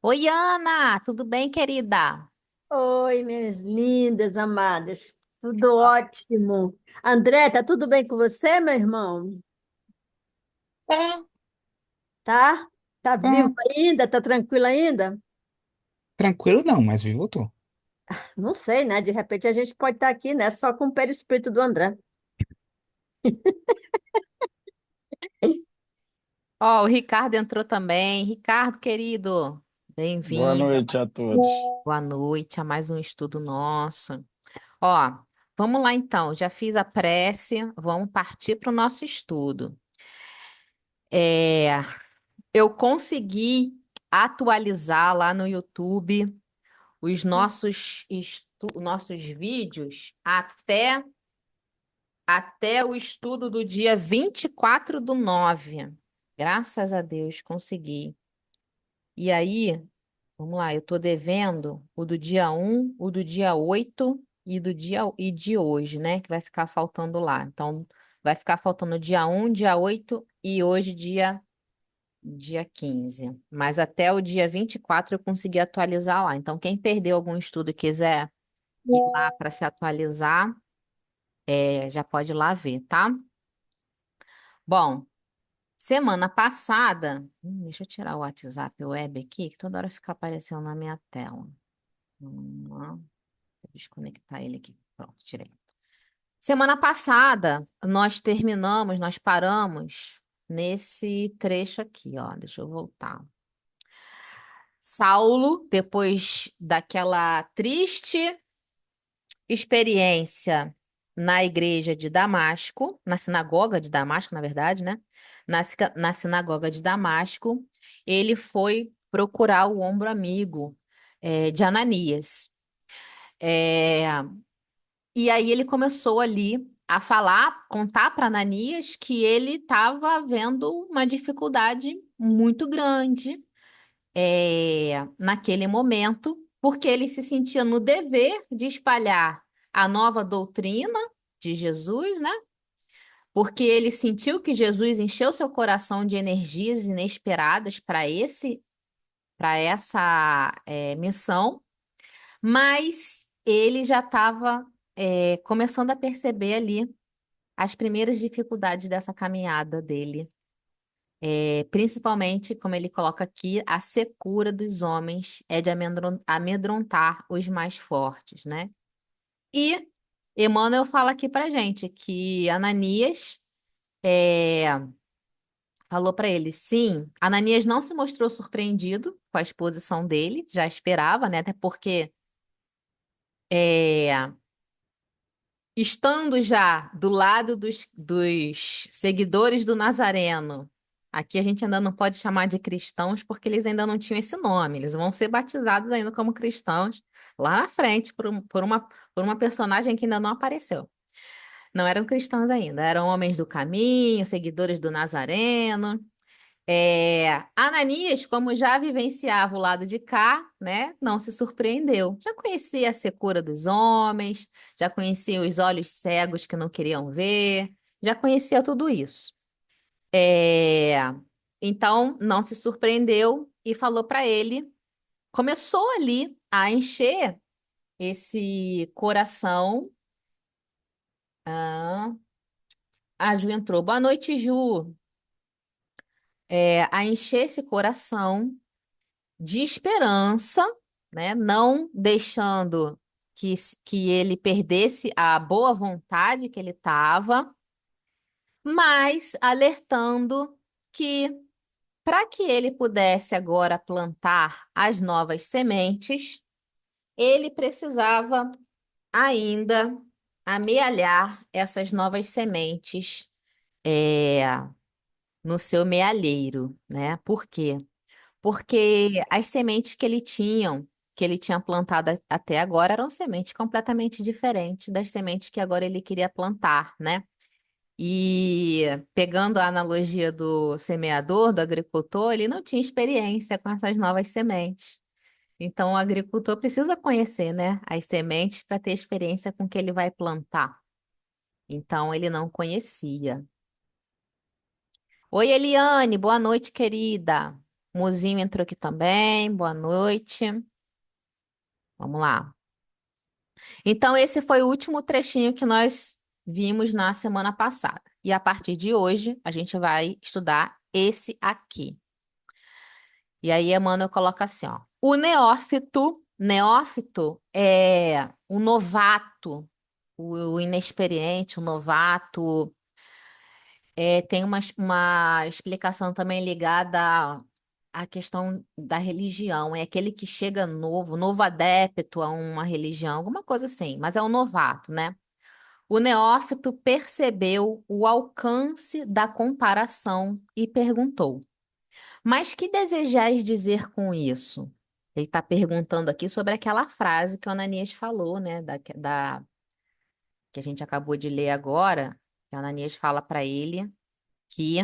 Oi, Ana, tudo bem, querida? Oi, minhas lindas, amadas. Tudo ótimo. André, tá tudo bem com você, meu irmão? Tá, Tá? Tá vivo tá. ainda? Tá tranquilo ainda? Tranquilo não, mas vivo eu tô. Não sei, né? De repente a gente pode estar aqui, né? Só com o perispírito do André. Ó, o Ricardo entrou também. Ricardo, querido, Boa bem-vindo. noite a todos. Boa noite a mais um estudo nosso. Ó, vamos lá então. Já fiz a prece, vamos partir para o nosso estudo. É, eu consegui atualizar lá no YouTube os nossos vídeos até o estudo do dia 24/9. Graças a Deus, consegui. E aí, vamos lá, eu tô devendo o do dia 1, o do dia 8 e de hoje, né? Que vai ficar faltando lá. Então, vai ficar faltando dia 1, dia 8 e hoje, dia 15. Mas até o dia 24 eu consegui atualizar lá. Então, quem perdeu algum estudo e quiser ir lá para se atualizar, já pode ir lá ver, tá? Bom, semana passada, deixa eu tirar o WhatsApp web aqui, que toda hora fica aparecendo na minha tela. Lá, vou desconectar ele aqui. Pronto, tirei. Semana passada, nós paramos nesse trecho aqui, ó. Deixa eu voltar. Saulo, depois daquela triste experiência na igreja de Damasco, na sinagoga de Damasco, na verdade, né? Na sinagoga de Damasco, ele foi procurar o ombro amigo, de Ananias. É, e aí ele começou ali a falar, contar para Ananias que ele estava vendo uma dificuldade muito grande, naquele momento, porque ele se sentia no dever de espalhar a nova doutrina de Jesus, né? Porque ele sentiu que Jesus encheu seu coração de energias inesperadas para essa missão, mas ele já estava começando a perceber ali as primeiras dificuldades dessa caminhada dele. Principalmente, como ele coloca aqui, a secura dos homens é de amedrontar os mais fortes, né? E Emmanuel fala aqui pra gente que Ananias é, falou para ele, sim, Ananias não se mostrou surpreendido com a exposição dele, já esperava, né? Até porque é, estando já do lado dos seguidores do Nazareno, aqui a gente ainda não pode chamar de cristãos porque eles ainda não tinham esse nome, eles vão ser batizados ainda como cristãos lá na frente por uma personagem que ainda não apareceu. Não eram cristãos ainda, eram homens do caminho, seguidores do Nazareno. Ananias, como já vivenciava o lado de cá, né, não se surpreendeu. Já conhecia a secura dos homens, já conhecia os olhos cegos que não queriam ver, já conhecia tudo isso. É, então, não se surpreendeu e falou para ele, começou ali a encher esse coração. Ah, a Ju entrou. Boa noite, Ju. A encher esse coração de esperança, né? Não deixando que ele perdesse a boa vontade que ele estava, mas alertando que para que ele pudesse agora plantar as novas sementes, ele precisava ainda amealhar essas novas sementes é, no seu mealheiro, né? Por quê? Porque as sementes que ele tinha plantado até agora, eram sementes completamente diferentes das sementes que agora ele queria plantar, né? E pegando a analogia do semeador, do agricultor, ele não tinha experiência com essas novas sementes. Então, o agricultor precisa conhecer, né, as sementes para ter experiência com o que ele vai plantar. Então, ele não conhecia. Oi, Eliane, boa noite, querida. Mozinho entrou aqui também. Boa noite. Vamos lá. Então, esse foi o último trechinho que nós vimos na semana passada. E a partir de hoje, a gente vai estudar esse aqui. E aí, Emmanuel coloca assim, ó. O neófito é o novato, o inexperiente, o novato. Tem uma explicação também ligada à questão da religião. É aquele que chega novo, novo adepto a uma religião, alguma coisa assim, mas é um novato, né? O neófito percebeu o alcance da comparação e perguntou: Mas que desejais dizer com isso? Ele está perguntando aqui sobre aquela frase que o Ananias falou, né? Que a gente acabou de ler agora, que o Ananias fala para ele que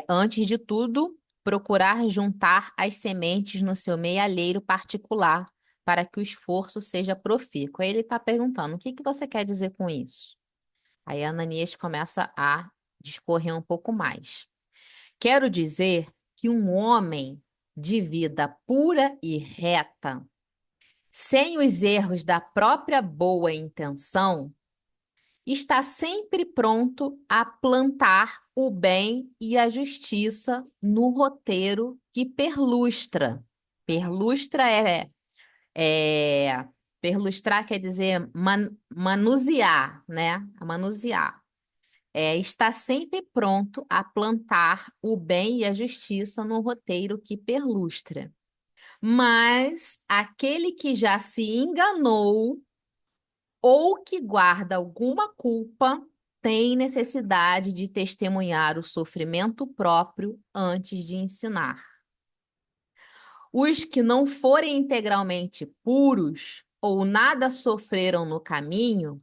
antes de tudo, procurar juntar as sementes no seu mealheiro particular para que o esforço seja profícuo. Aí ele está perguntando: o que que você quer dizer com isso? Aí Ananias começa a discorrer um pouco mais. Quero dizer que um homem de vida pura e reta, sem os erros da própria boa intenção, está sempre pronto a plantar o bem e a justiça no roteiro que perlustra. Perlustra é perlustrar quer dizer manusear, né? Manusear. Está sempre pronto a plantar o bem e a justiça no roteiro que perlustra. Mas aquele que já se enganou ou que guarda alguma culpa tem necessidade de testemunhar o sofrimento próprio antes de ensinar. Os que não forem integralmente puros ou nada sofreram no caminho,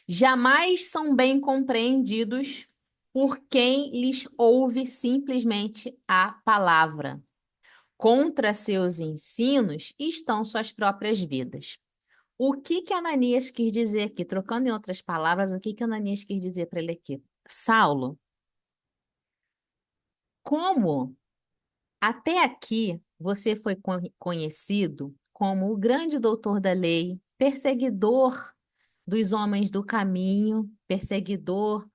jamais são bem compreendidos por quem lhes ouve simplesmente a palavra. Contra seus ensinos estão suas próprias vidas. O que que Ananias quis dizer aqui? Trocando em outras palavras, o que que Ananias quis dizer para ele aqui? Saulo, como até aqui você foi conhecido como o grande doutor da lei, perseguidor dos homens do caminho, perseguidor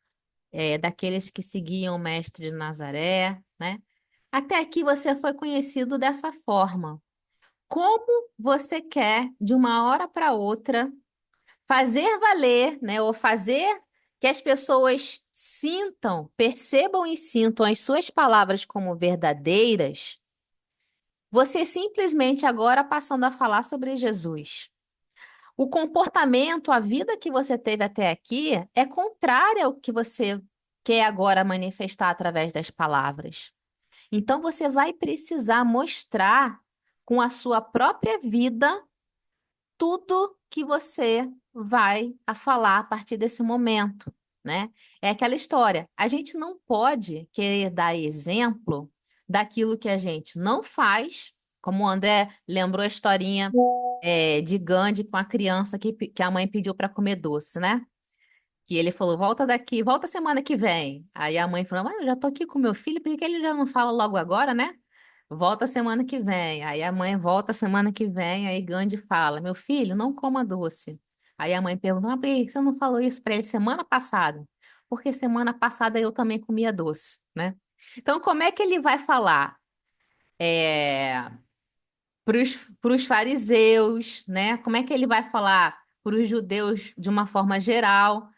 daqueles que seguiam o mestre de Nazaré, né? Até aqui você foi conhecido dessa forma. Como você quer, de uma hora para outra, fazer valer, né, ou fazer que as pessoas sintam, percebam e sintam as suas palavras como verdadeiras, você simplesmente agora passando a falar sobre Jesus. O comportamento, a vida que você teve até aqui é contrária ao que você quer agora manifestar através das palavras. Então você vai precisar mostrar com a sua própria vida tudo que você vai a falar a partir desse momento, né? É aquela história. A gente não pode querer dar exemplo daquilo que a gente não faz, como o André lembrou a historinha de Gandhi com a criança que a mãe pediu para comer doce, né? Que ele falou, volta daqui, volta semana que vem. Aí a mãe falou, mas eu já tô aqui com meu filho, por que ele já não fala logo agora, né? Volta semana que vem. Aí a mãe volta semana que vem, aí Gandhi fala, meu filho, não coma doce. Aí a mãe pergunta, mas por que você não falou isso para ele semana passada? Porque semana passada eu também comia doce, né? Então, como é que ele vai falar para os fariseus, né? Como é que ele vai falar para os judeus de uma forma geral?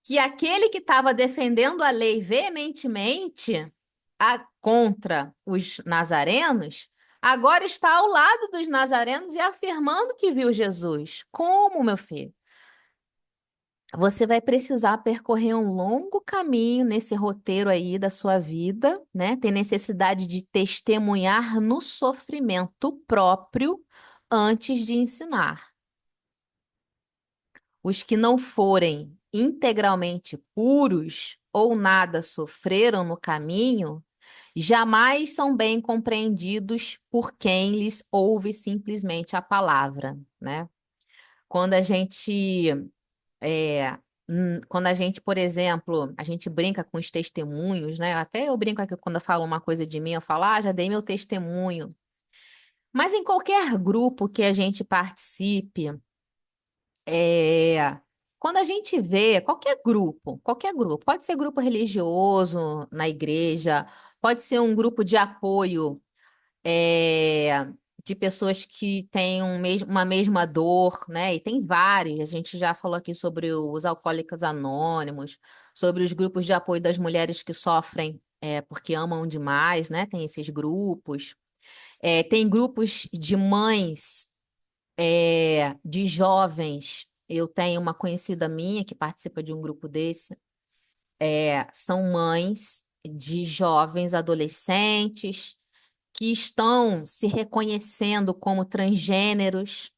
Que aquele que estava defendendo a lei veementemente contra os nazarenos, agora está ao lado dos nazarenos e afirmando que viu Jesus. Como, meu filho? Você vai precisar percorrer um longo caminho nesse roteiro aí da sua vida, né? Tem necessidade de testemunhar no sofrimento próprio antes de ensinar. Os que não forem integralmente puros ou nada sofreram no caminho, jamais são bem compreendidos por quem lhes ouve simplesmente a palavra, né? Quando a gente quando a gente, por exemplo, a gente brinca com os testemunhos, né? Até eu brinco aqui quando eu falo uma coisa de mim, eu falo, já dei meu testemunho. Mas em qualquer grupo que a gente participe, é, quando a gente vê qualquer grupo, pode ser grupo religioso na igreja, pode ser um grupo de apoio é, de pessoas que têm uma mesma dor, né? E tem vários. A gente já falou aqui sobre os alcoólicos anônimos, sobre os grupos de apoio das mulheres que sofrem porque amam demais, né? Tem esses grupos. Tem grupos de mães, de jovens. Eu tenho uma conhecida minha que participa de um grupo desse. São mães de jovens adolescentes que estão se reconhecendo como transgêneros,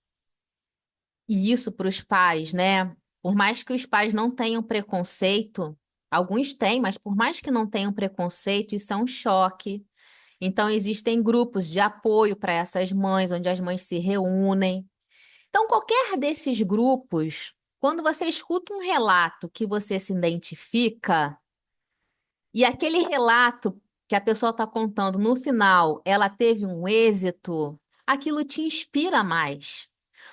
e isso para os pais, né? Por mais que os pais não tenham preconceito, alguns têm, mas por mais que não tenham preconceito, isso é um choque. Então, existem grupos de apoio para essas mães, onde as mães se reúnem. Então, qualquer desses grupos, quando você escuta um relato que você se identifica, e aquele relato que a pessoa está contando no final, ela teve um êxito, aquilo te inspira mais.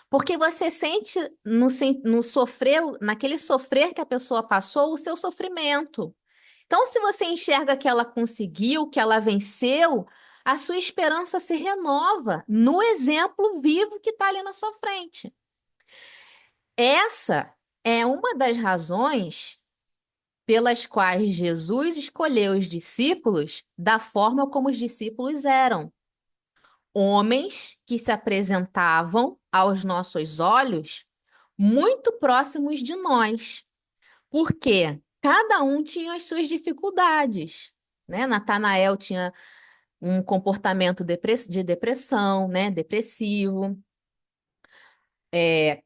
Porque você sente no sofrer, naquele sofrer que a pessoa passou, o seu sofrimento. Então, se você enxerga que ela conseguiu, que ela venceu, a sua esperança se renova no exemplo vivo que está ali na sua frente. Essa é uma das razões pelas quais Jesus escolheu os discípulos da forma como os discípulos eram. Homens que se apresentavam aos nossos olhos muito próximos de nós, porque cada um tinha as suas dificuldades, né? Natanael tinha um comportamento de depressão, né? Depressivo.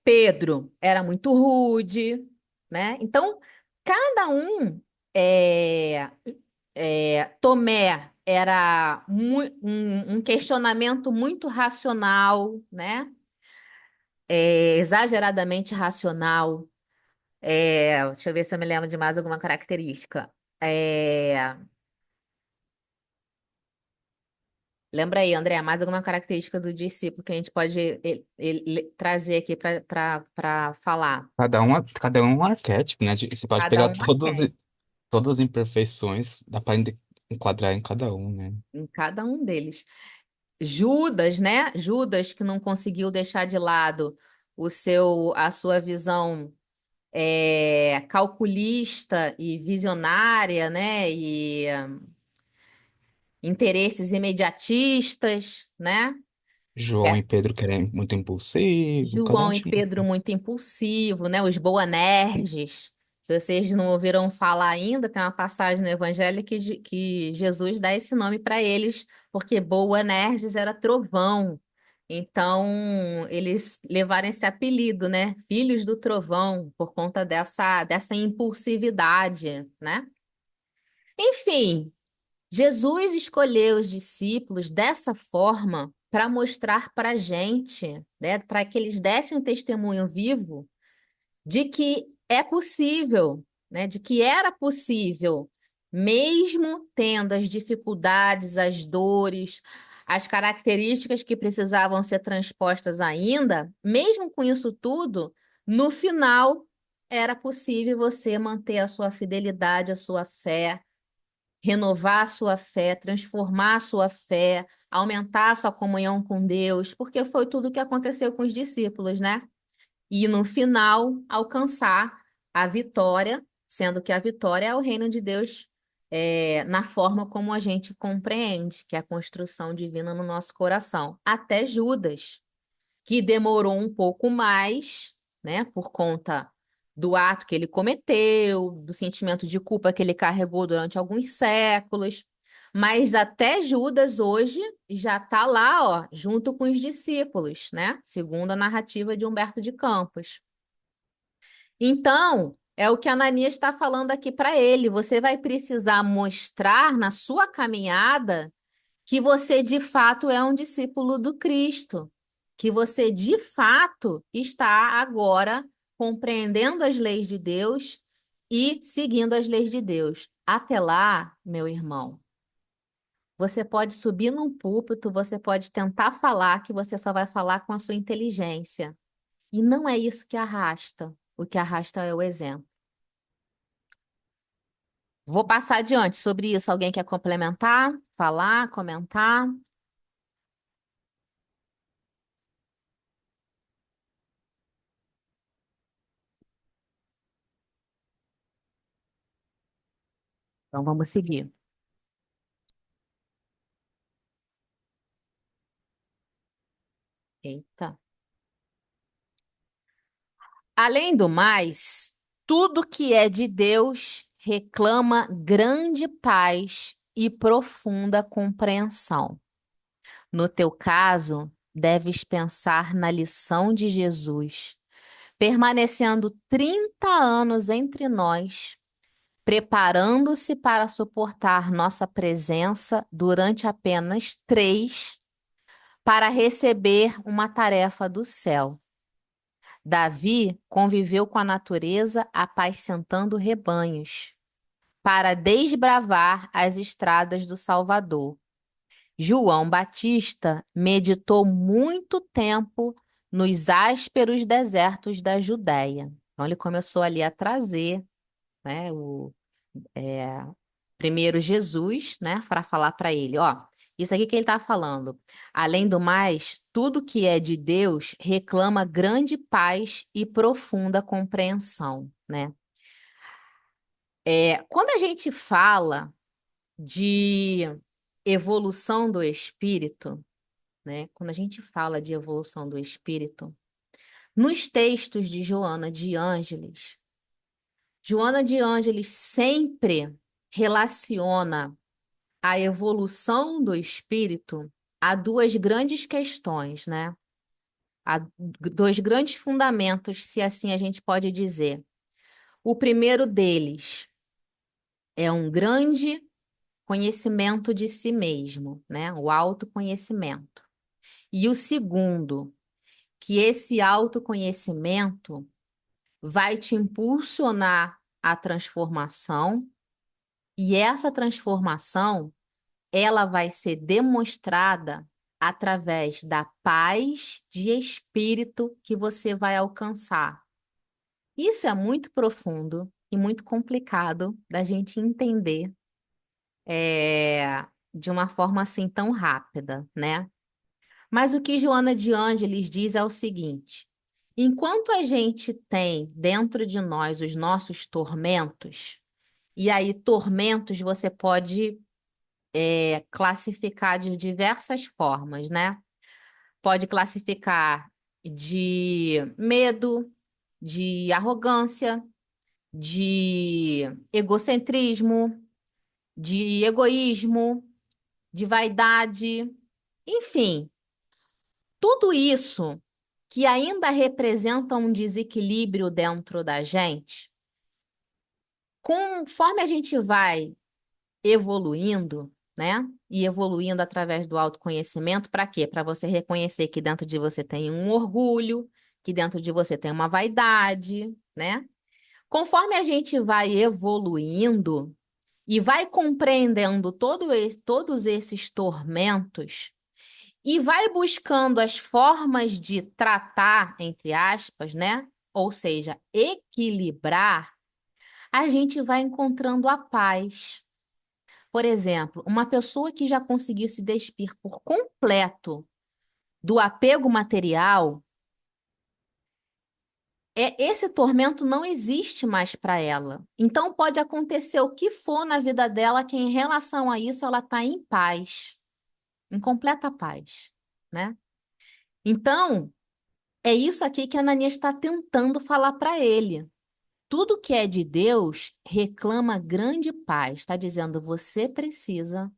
Pedro era muito rude, né? Então, cada um é, Tomé era um questionamento muito racional, né? Exageradamente racional. Deixa eu ver se eu me lembro de mais alguma característica. É, Lembra aí, André, mais alguma característica do discípulo que a gente pode trazer aqui para falar? Cada um é um arquétipo, né? Você pode Cada pegar um quer, todas as imperfeições, dá para enquadrar em cada um, né? em cada um deles. Judas, né? Judas que não conseguiu deixar de lado a sua visão calculista e visionária, né? E interesses imediatistas, né? João É, e Pedro que eram muito impulsivo, cada um João e tinha. Pedro muito impulsivo, né? Os Boanerges. Se vocês não ouviram falar ainda, tem uma passagem no Evangelho que Jesus dá esse nome para eles, porque Boanerges era trovão. Então, eles levaram esse apelido, né? Filhos do trovão, por conta dessa impulsividade, né? Enfim, Jesus escolheu os discípulos dessa forma para mostrar para a gente, né, para que eles dessem um testemunho vivo de que é possível, né, de que era possível, mesmo tendo as dificuldades, as dores, as características que precisavam ser transpostas ainda, mesmo com isso tudo, no final era possível você manter a sua fidelidade, a sua fé, renovar a sua fé, transformar a sua fé, aumentar a sua comunhão com Deus, porque foi tudo o que aconteceu com os discípulos, né? E no final alcançar a vitória, sendo que a vitória é o reino de Deus na forma como a gente compreende, que é a construção divina no nosso coração. Até Judas, que demorou um pouco mais, né, por conta do ato que ele cometeu, do sentimento de culpa que ele carregou durante alguns séculos. Mas até Judas hoje já está lá, ó, junto com os discípulos, né? Segundo a narrativa de Humberto de Campos. Então, é o que a Ananias está falando aqui para ele. Você vai precisar mostrar na sua caminhada que você de fato é um discípulo do Cristo, que você de fato está agora compreendendo as leis de Deus e seguindo as leis de Deus. Até lá, meu irmão, você pode subir num púlpito, você pode tentar falar que você só vai falar com a sua inteligência. E não é isso que arrasta. O que arrasta é o exemplo. Vou passar adiante sobre isso. Alguém quer complementar, falar, comentar? Então vamos seguir. Eita. Além do mais, tudo que é de Deus reclama grande paz e profunda compreensão. No teu caso, deves pensar na lição de Jesus, permanecendo 30 anos entre nós, preparando-se para suportar nossa presença durante apenas 3, para receber uma tarefa do céu. Davi conviveu com a natureza apacentando rebanhos, para desbravar as estradas do Salvador. João Batista meditou muito tempo nos ásperos desertos da Judéia. Então, ele começou ali a trazer, né, primeiro Jesus, né, para falar para ele, ó, isso aqui que ele está falando. Além do mais, tudo que é de Deus reclama grande paz e profunda compreensão, né? Quando a gente fala de evolução do espírito, né? Quando a gente fala de evolução do espírito, nos textos de Joana de Ângeles sempre relaciona a evolução do espírito a duas grandes questões, né? A dois grandes fundamentos, se assim a gente pode dizer. O primeiro deles é um grande conhecimento de si mesmo, né? O autoconhecimento. E o segundo, que esse autoconhecimento vai te impulsionar à transformação, e essa transformação ela vai ser demonstrada através da paz de espírito que você vai alcançar. Isso é muito profundo e muito complicado da gente entender de uma forma assim tão rápida, né? Mas o que Joana de Ângeles diz é o seguinte: enquanto a gente tem dentro de nós os nossos tormentos, e aí tormentos você pode classificar de diversas formas, né? Pode classificar de medo, de arrogância, de egocentrismo, de egoísmo, de vaidade, enfim, tudo isso que ainda representa um desequilíbrio dentro da gente, conforme a gente vai evoluindo, né? E evoluindo através do autoconhecimento, para quê? Para você reconhecer que dentro de você tem um orgulho, que dentro de você tem uma vaidade, né? Conforme a gente vai evoluindo e vai compreendendo todos esses tormentos e vai buscando as formas de tratar, entre aspas, né? Ou seja, equilibrar, a gente vai encontrando a paz. Por exemplo, uma pessoa que já conseguiu se despir por completo do apego material, esse tormento não existe mais para ela. Então pode acontecer o que for na vida dela, que em relação a isso ela está em paz, em completa paz, né? Então, é isso aqui que a Ananias está tentando falar para ele. Tudo que é de Deus reclama grande paz. Está dizendo, você precisa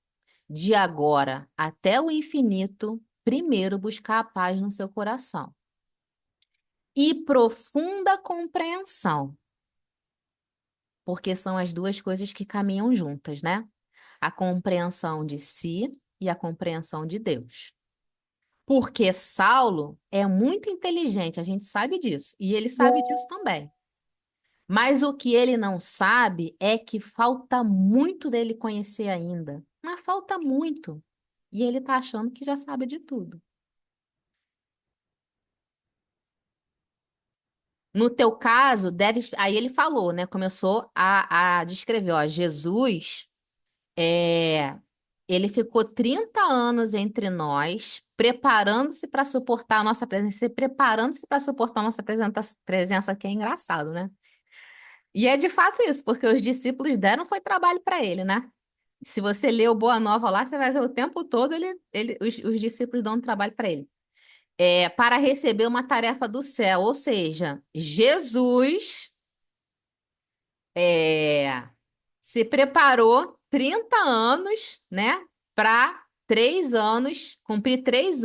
de agora até o infinito, primeiro buscar a paz no seu coração. E profunda compreensão, porque são as duas coisas que caminham juntas, né? A compreensão de si e a compreensão de Deus. Porque Saulo é muito inteligente, a gente sabe disso, e ele sabe disso também. Mas o que ele não sabe é que falta muito dele conhecer ainda. Mas falta muito. E ele tá achando que já sabe de tudo. No teu caso, deve. Aí ele falou, né? Começou a descrever, ó, Jesus, é, ele ficou 30 anos entre nós, preparando-se para suportar a nossa presença, preparando-se para suportar a nossa presença, que é engraçado, né? E é de fato isso, porque os discípulos deram foi trabalho para ele, né? Se você lê o Boa Nova lá, você vai ver o tempo todo os discípulos dando trabalho para ele. Para receber uma tarefa do céu, ou seja, Jesus é, se preparou 30 anos, né, para 3 anos, cumprir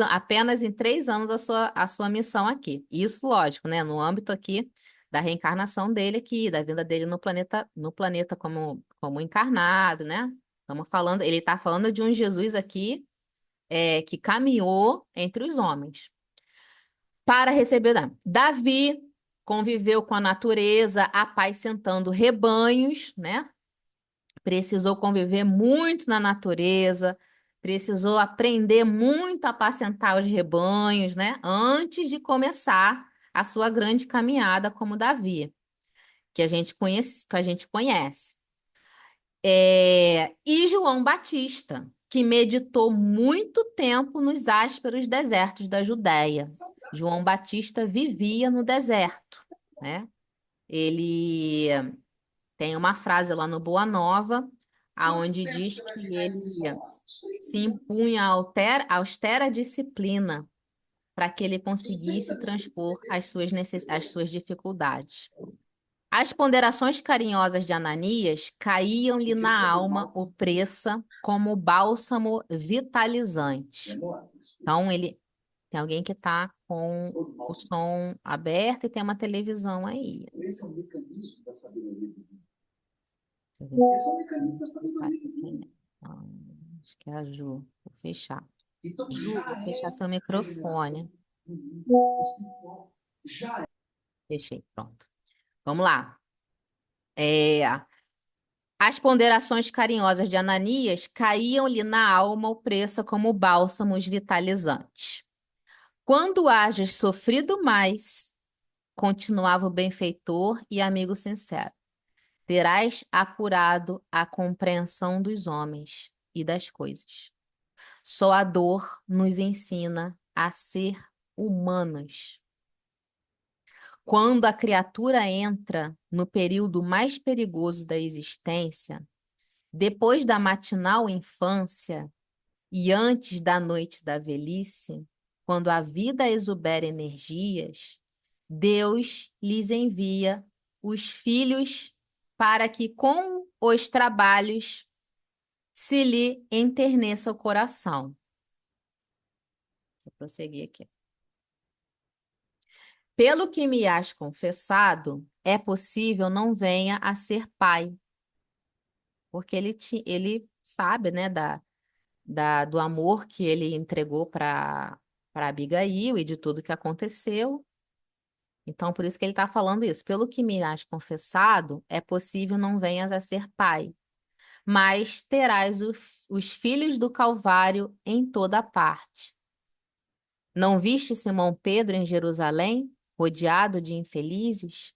apenas em 3 anos a sua missão aqui. Isso, lógico, né, no âmbito aqui da reencarnação dele aqui, da vinda dele no planeta como encarnado, né? Estamos falando, ele está falando de um Jesus aqui que caminhou entre os homens para receber Davi conviveu com a natureza, apacentando rebanhos, né? Precisou conviver muito na natureza, precisou aprender muito a apacentar os rebanhos, né? Antes de começar a sua grande caminhada como Davi, que a gente conhece. E João Batista, que meditou muito tempo nos ásperos desertos da Judéia. João Batista vivia no deserto, né? Ele tem uma frase lá no Boa Nova, aonde diz que ele se impunha a austera disciplina para que ele conseguisse transpor as suas dificuldades. As ponderações carinhosas de Ananias caíam-lhe na alma opressa como bálsamo vitalizante. Então, tem alguém que está com o som aberto e tem uma televisão aí. Esse é um mecanismo da sabedoria divina. Deixa eu ver. Esse é um mecanismo da sabedoria divina. Ah, acho que é a Ju. Vou fechar. Então, Ju, vou já fechar é seu a revelação microfone. espiritual. Já é. Fechei, pronto. Vamos lá. É, As ponderações carinhosas de Ananias caíam-lhe na alma opressa como bálsamos vitalizantes. Quando hajas sofrido mais, continuava o benfeitor e amigo sincero, terás apurado a compreensão dos homens e das coisas. Só a dor nos ensina a ser humanos. Quando a criatura entra no período mais perigoso da existência, depois da matinal infância e antes da noite da velhice, quando a vida exubera energias, Deus lhes envia os filhos para que com os trabalhos se lhe enterneça o coração. Vou prosseguir aqui. Pelo que me has confessado, é possível não venha a ser pai, porque ele sabe, né, do amor que ele entregou para Abigail e de tudo que aconteceu. Então, por isso que ele está falando isso. Pelo que me has confessado, é possível não venhas a ser pai, mas terás os filhos do Calvário em toda parte. Não viste Simão Pedro em Jerusalém, rodeado de infelizes?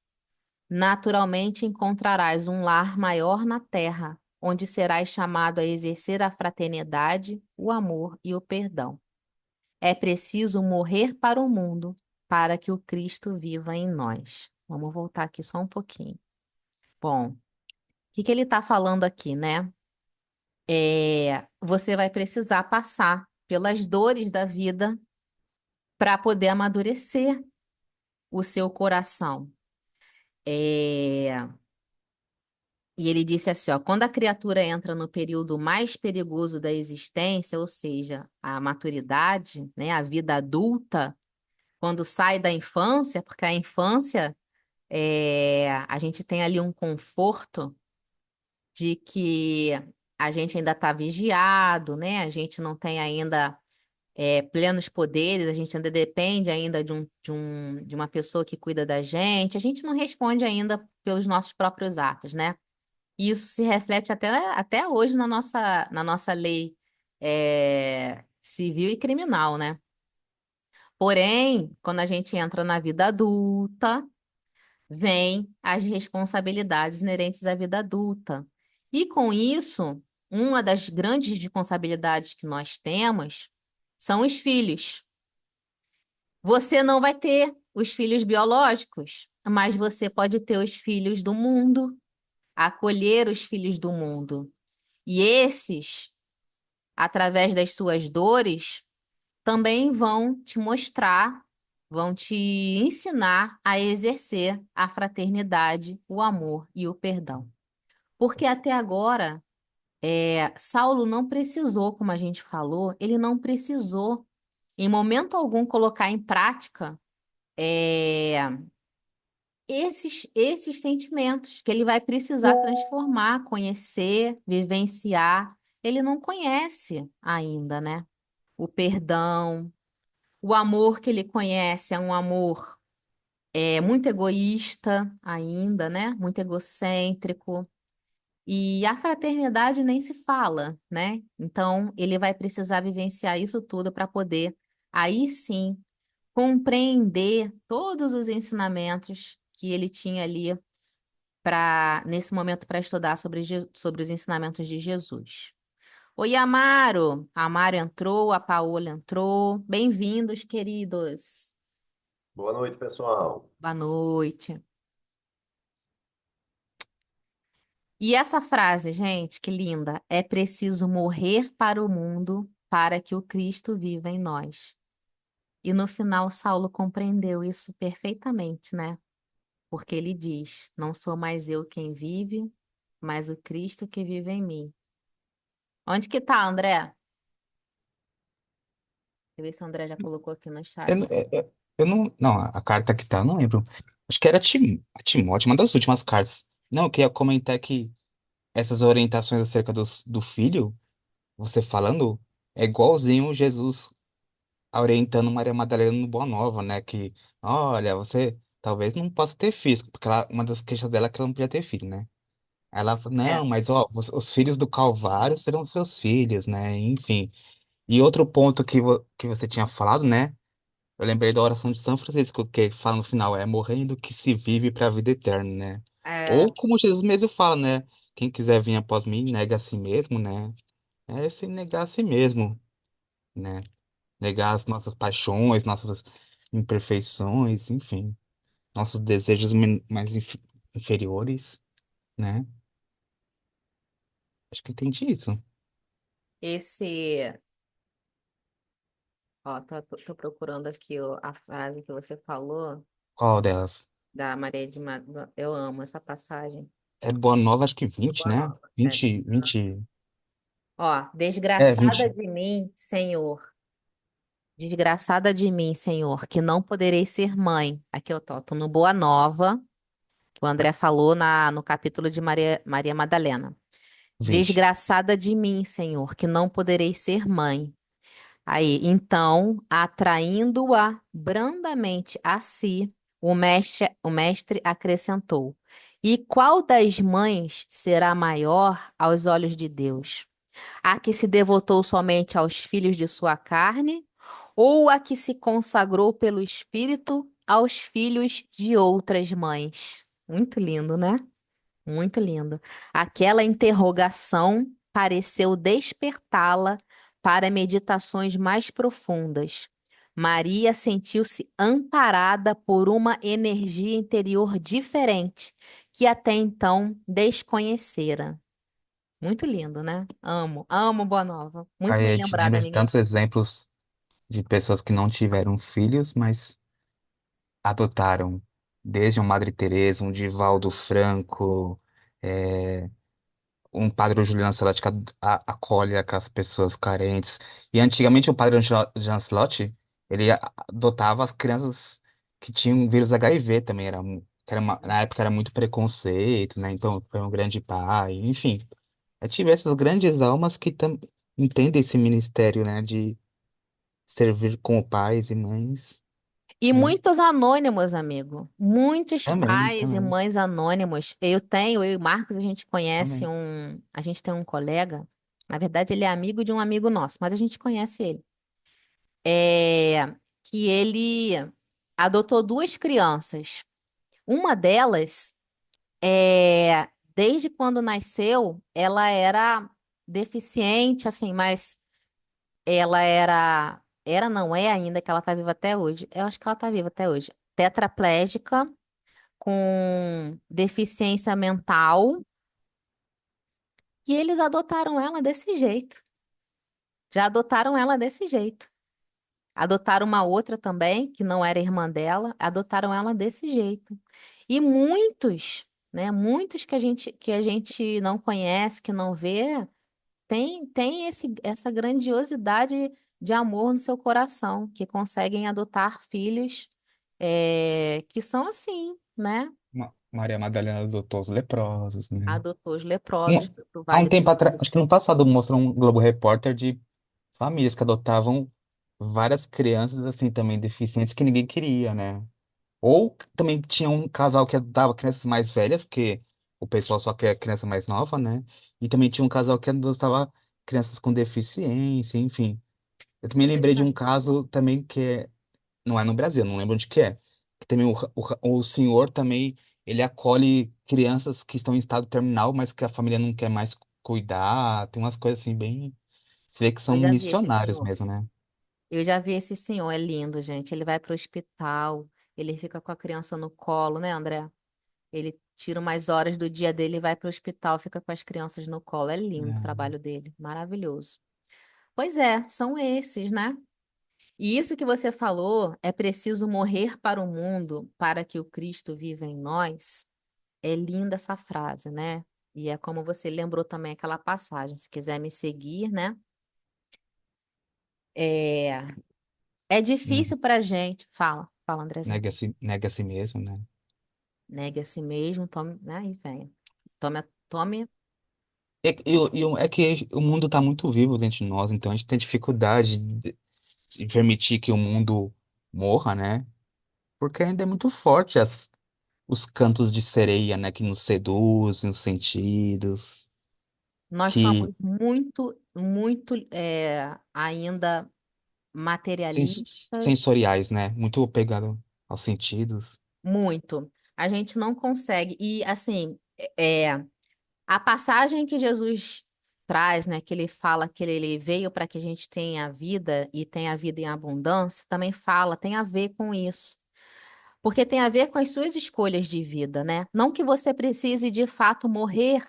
Naturalmente encontrarás um lar maior na terra, onde serás chamado a exercer a fraternidade, o amor e o perdão. É preciso morrer para o mundo, para que o Cristo viva em nós. Vamos voltar aqui só um pouquinho. Bom, o que ele está falando aqui, né? Você vai precisar passar pelas dores da vida para poder amadurecer o seu coração. É, E ele disse assim, ó, quando a criatura entra no período mais perigoso da existência, ou seja, a maturidade, né, a vida adulta, quando sai da infância, porque a infância a gente tem ali um conforto de que a gente ainda está vigiado, né? A gente não tem ainda plenos poderes, a gente ainda depende ainda de uma pessoa que cuida da gente, a gente não responde ainda pelos nossos próprios atos, né? E isso se reflete até hoje na nossa lei, civil e criminal, né? Porém, quando a gente entra na vida adulta, vem as responsabilidades inerentes à vida adulta. E com isso, uma das grandes responsabilidades que nós temos são os filhos. Você não vai ter os filhos biológicos, mas você pode ter os filhos do mundo, acolher os filhos do mundo. E esses, através das suas dores, também vão te mostrar, vão te ensinar a exercer a fraternidade, o amor e o perdão. Porque até agora, Saulo não precisou, como a gente falou, ele não precisou, em momento algum, colocar em prática, é, esses sentimentos que ele vai precisar transformar, conhecer, vivenciar. Ele não conhece ainda, né? O perdão, o amor que ele conhece é um amor muito egoísta ainda, né? Muito egocêntrico. E a fraternidade nem se fala, né? Então, ele vai precisar vivenciar isso tudo para poder, aí sim, compreender todos os ensinamentos que ele tinha ali nesse momento para estudar sobre os ensinamentos de Jesus. Oi, Amaro. A Amaro entrou, a Paola entrou. Bem-vindos, queridos. Boa noite, pessoal. Boa noite. E essa frase, gente, que linda. É preciso morrer para o mundo para que o Cristo viva em nós. E no final, Saulo compreendeu isso perfeitamente, né? Porque ele diz: Não sou mais eu quem vive, mas o Cristo que vive em mim. Onde que tá, André? Deixa eu ver se o André já colocou aqui no Eu, chat. não- eu não. Não, a carta que tá, eu não lembro. Acho que era a Timóteo, uma das últimas cartas. Não, eu queria comentar que essas orientações acerca do filho, você falando, é igualzinho Jesus orientando Maria Madalena no Boa Nova, né? Que, olha, você talvez não possa ter filhos, porque uma das queixas dela é que ela não podia ter filho, né? Aí ela falou, É. não, mas ó, os filhos do Calvário serão seus filhos, né? Enfim. E outro ponto que você tinha falado, né? Eu lembrei da oração de São Francisco, que fala no final, é morrendo que se vive para a vida eterna, né? É, Ou como Jesus mesmo fala, né? Quem quiser vir após mim, nega a si mesmo, né? É se negar a si mesmo, né? Negar as nossas paixões, nossas imperfeições, enfim, nossos desejos mais inferiores, né? Acho que entendi isso. esse. Ó, tô procurando aqui a frase que você falou Qual delas? da Maria de Madalena. Eu amo essa passagem. É Boa Nova, acho que Do 20, Boa né? Nova. É. 20. Ó, É, desgraçada 20. de mim, Senhor. Desgraçada de mim, Senhor, que não poderei ser mãe. Aqui eu tô no Boa Nova, que o André falou no capítulo de Maria Madalena. 20. Desgraçada de mim, Senhor, que não poderei ser mãe. Aí, então, atraindo-a brandamente a si, o mestre acrescentou: E qual das mães será maior aos olhos de Deus? A que se devotou somente aos filhos de sua carne, ou a que se consagrou pelo Espírito aos filhos de outras mães? Muito lindo, né? Muito lindo. Aquela interrogação pareceu despertá-la para meditações mais profundas. Maria sentiu-se amparada por uma energia interior diferente que até então desconhecera. Muito lindo, né? Amo, amo Boa Nova. Muito Aí bem a gente lembrada, lembra de ninguém. tantos exemplos de pessoas que não tiveram filhos, mas adotaram. Desde uma Madre Teresa, um Divaldo Franco, é, um Padre Júlio Lancelotti que acolhe aquelas pessoas carentes. E antigamente o Padre Lancelotti, ele adotava as crianças que tinham vírus HIV também. Na época era muito preconceito, né? Então foi um grande pai, enfim. Eu tive essas grandes almas que entendem esse ministério, né? De servir como pais e mães, E né? muitos anônimos, amigo. Muitos Também, pais e também, mães anônimos. Eu e o Marcos, a gente conhece também. a gente tem um colega, na verdade ele é amigo de um amigo nosso, mas a gente conhece ele. É, que ele adotou duas crianças. Uma delas, desde quando nasceu, ela era deficiente, assim, mas não é ainda, que ela tá viva até hoje. Eu acho que ela tá viva até hoje. Tetraplégica, com deficiência mental, e eles adotaram ela desse jeito. Já adotaram ela desse jeito. Adotaram uma outra também, que não era irmã dela, adotaram ela desse jeito. E muitos, né, muitos que a gente não conhece, que não vê, tem essa grandiosidade de amor no seu coração, que conseguem adotar filhos que são assim, né? Maria Madalena adotou os leprosos, né? Adotou os leprosos Um- pro Há um Vale do tempo atrás, acho que no passado mostrou um Globo Repórter de famílias que adotavam várias crianças assim também deficientes que ninguém queria, né? Ou também tinha um casal que adotava crianças mais velhas, porque o pessoal só quer criança mais nova, né? E também tinha um casal que adotava crianças com deficiência, enfim. Eu também Pois lembrei de um é. caso também não é no Brasil, não lembro onde que é. Que também o senhor também, ele acolhe crianças que estão em estado terminal, mas que a família não quer mais cuidar. Tem umas coisas assim bem. Você vê que são Eu já vi esse missionários senhor. mesmo, né? Eu já vi esse senhor, é lindo, gente. Ele vai para o hospital, ele fica com a criança no colo, né, André? Ele tira umas horas do dia dele e vai para o hospital, fica com as crianças no colo. É lindo o É, trabalho dele, maravilhoso. Pois é, são esses, né? E isso que você falou, é preciso morrer para o mundo para que o Cristo viva em nós. É linda essa frase, né? E é como você lembrou também aquela passagem. Se quiser me seguir, né? É, é né? difícil para gente. Fala, Andrezinho. Nega a si mesmo, né? Negue a si mesmo, tome, né? E venha. Tome. É que o mundo está muito vivo dentro de nós, então a gente tem dificuldade de permitir que o mundo morra, né? Porque ainda é muito forte os cantos de sereia, né? Que nos seduzem, os sentidos, Nós que somos muito, muito ainda materialistas, sensoriais, né? Muito apegado aos sentidos. muito. A gente não consegue. E assim, é, a passagem que Jesus traz, né, que ele fala que ele veio para que a gente tenha vida e tenha vida em abundância, também fala, tem a ver com isso. Porque tem a ver com as suas escolhas de vida, né? Não que você precise de fato morrer,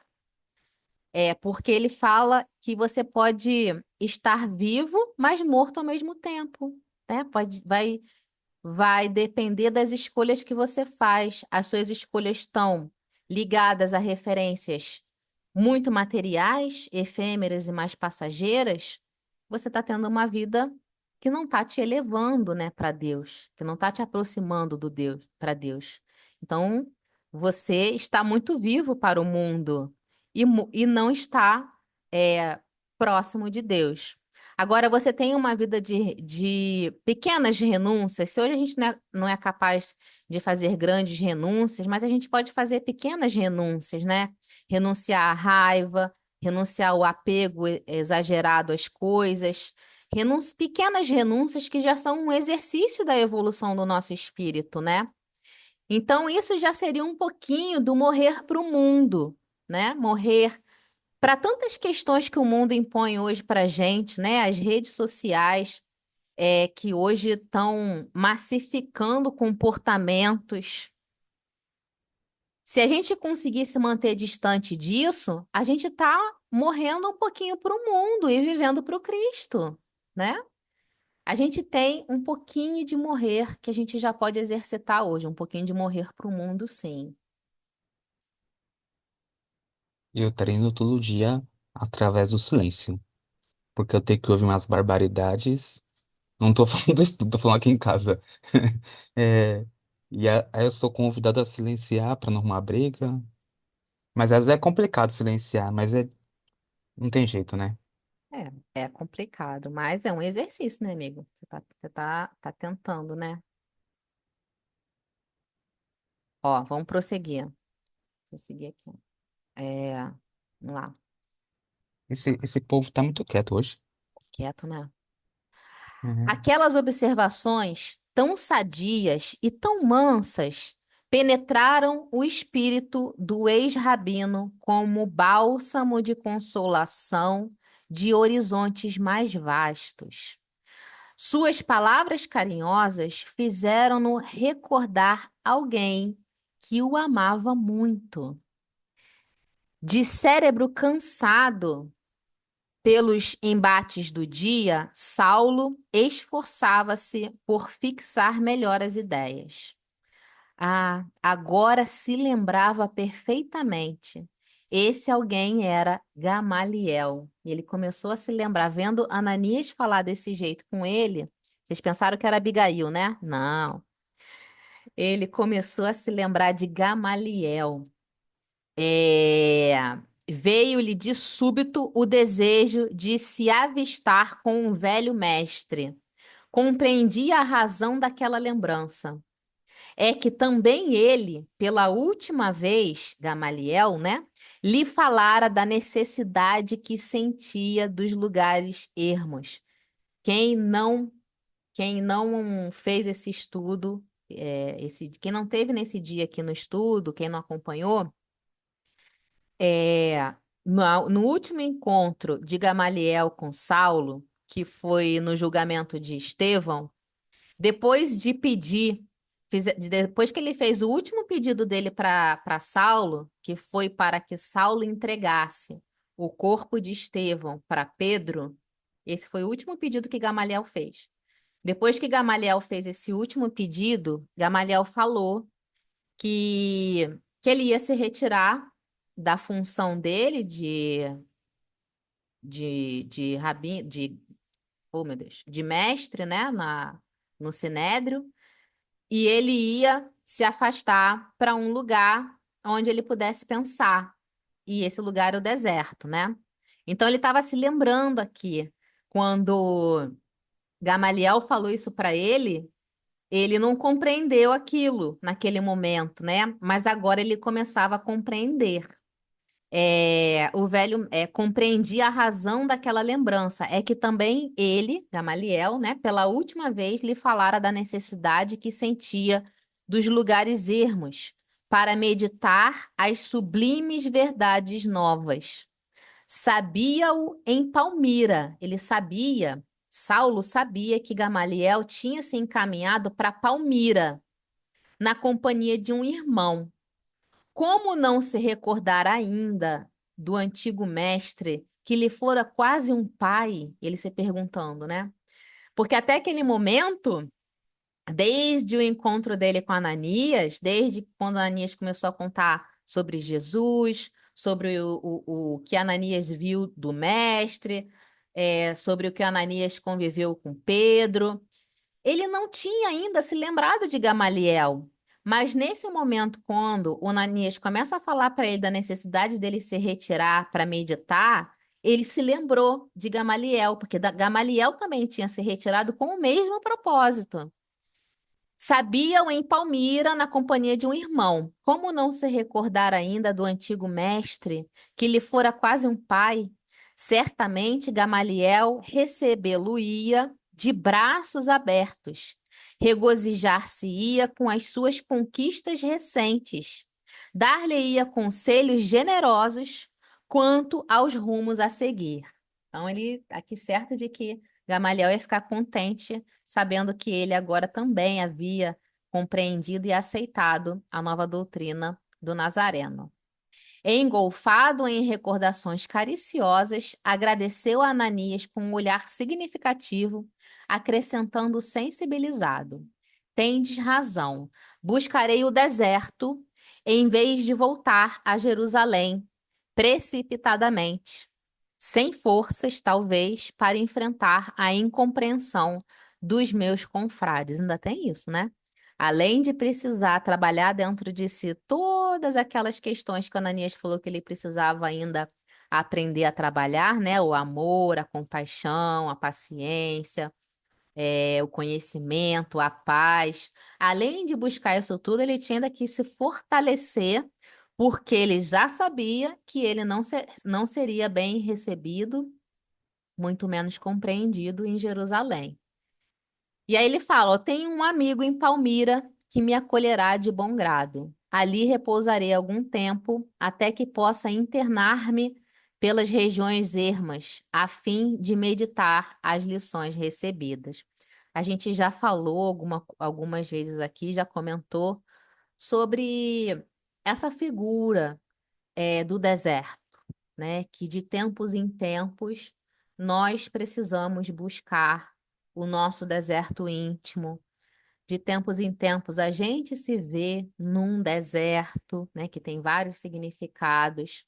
porque ele fala que você pode estar vivo, mas morto ao mesmo tempo, né? Vai depender das escolhas que você faz. As suas escolhas estão ligadas a referências muito materiais, efêmeras e mais passageiras. Você está tendo uma vida que não está te elevando, né, para Deus, que não está te aproximando do Deus, para Deus. Então, você está muito vivo para o mundo e não está é, próximo de Deus. Agora, você tem uma vida de pequenas renúncias. Se hoje a gente não é capaz de fazer grandes renúncias, mas a gente pode fazer pequenas renúncias, né? Renunciar à raiva, renunciar ao apego exagerado às coisas, pequenas renúncias que já são um exercício da evolução do nosso espírito, né? Então, isso já seria um pouquinho do morrer para o mundo, né? Morrer para tantas questões que o mundo impõe hoje para a gente, né? As redes sociais, que hoje estão massificando comportamentos. Se a gente conseguir se manter distante disso, a gente está morrendo um pouquinho para o mundo e vivendo para o Cristo, né? A gente tem um pouquinho de morrer que a gente já pode exercitar hoje, um pouquinho de morrer para o mundo, sim. E eu treino todo dia através do silêncio. Porque eu tenho que ouvir umas barbaridades. Não tô falando do estudo, tô falando aqui em casa. É, aí eu sou convidado a silenciar para não arrumar briga. Mas às vezes é complicado silenciar, não tem jeito, né? É complicado, mas é um exercício, né, amigo? Você tá tentando, né? Ó, vamos prosseguir. Prosseguir aqui. É, vamos lá. Esse povo tá muito quieto hoje. Quieto, né? É. Aquelas observações tão sadias e tão mansas penetraram o espírito do ex-rabino como bálsamo de consolação de horizontes mais vastos. Suas palavras carinhosas fizeram-no recordar alguém que o amava muito. De cérebro cansado pelos embates do dia, Saulo esforçava-se por fixar melhor as ideias. Ah, agora se lembrava perfeitamente. Esse alguém era Gamaliel. E ele começou a se lembrar, vendo Ananias falar desse jeito com ele. Vocês pensaram que era Abigail, né? Não. Ele começou a se lembrar de Gamaliel. É, veio-lhe de súbito o desejo de se avistar com um velho mestre. Compreendia a razão daquela lembrança. É que também ele, pela última vez, Gamaliel, né, lhe falara da necessidade que sentia dos lugares ermos. Quem não, quem não fez esse estudo, quem não teve nesse dia aqui no estudo, quem não acompanhou, no último encontro de Gamaliel com Saulo, que foi no julgamento de Estevão, depois de pedir, depois que ele fez o último pedido dele para Saulo, que foi para que Saulo entregasse o corpo de Estevão para Pedro, esse foi o último pedido que Gamaliel fez. Depois que Gamaliel fez esse último pedido, Gamaliel falou que ele ia se retirar da função dele oh meu Deus, de mestre, né, no Sinédrio, e ele ia se afastar para um lugar onde ele pudesse pensar. E esse lugar era o deserto, né? Então ele estava se lembrando aqui, quando Gamaliel falou isso para ele, ele não compreendeu aquilo naquele momento, né? Mas agora ele começava a compreender. O velho compreendia a razão daquela lembrança. É que também ele, Gamaliel, né, pela última vez lhe falara da necessidade que sentia dos lugares ermos para meditar as sublimes verdades novas. Sabia-o em Palmira. Saulo sabia que Gamaliel tinha se encaminhado para Palmira, na companhia de um irmão. Como não se recordar ainda do antigo mestre que lhe fora quase um pai? Ele se perguntando, né? Porque até aquele momento, desde o encontro dele com Ananias, desde quando Ananias começou a contar sobre Jesus, sobre o que Ananias viu do mestre, sobre o que Ananias conviveu com Pedro, ele não tinha ainda se lembrado de Gamaliel. Mas nesse momento, quando o Ananias começa a falar para ele da necessidade dele se retirar para meditar, ele se lembrou de Gamaliel, porque Gamaliel também tinha se retirado com o mesmo propósito. Sabia-o em Palmira, na companhia de um irmão. Como não se recordar ainda do antigo mestre, que lhe fora quase um pai? Certamente Gamaliel recebê-lo-ia de braços abertos, regozijar-se-ia com as suas conquistas recentes, dar-lhe-ia conselhos generosos quanto aos rumos a seguir. Então, ele aqui certo de que Gamaliel ia ficar contente, sabendo que ele agora também havia compreendido e aceitado a nova doutrina do Nazareno. Engolfado em recordações cariciosas, agradeceu a Ananias com um olhar significativo, acrescentando sensibilizado: Tendes razão, buscarei o deserto em vez de voltar a Jerusalém precipitadamente, sem forças, talvez, para enfrentar a incompreensão dos meus confrades. Ainda tem isso, né? Além de precisar trabalhar dentro de si todas aquelas questões que o Ananias falou que ele precisava ainda aprender a trabalhar, né? O amor, a compaixão, a paciência, o conhecimento, a paz. Além de buscar isso tudo, ele tinha ainda que se fortalecer, porque ele já sabia que ele não seria bem recebido, muito menos compreendido em Jerusalém. E aí ele fala: ó, tenho um amigo em Palmira que me acolherá de bom grado. Ali repousarei algum tempo, até que possa internar-me pelas regiões ermas, a fim de meditar as lições recebidas. A gente já falou algumas vezes aqui, já comentou sobre essa figura do deserto, né? Que de tempos em tempos nós precisamos buscar o nosso deserto íntimo. De tempos em tempos a gente se vê num deserto, né? Que tem vários significados.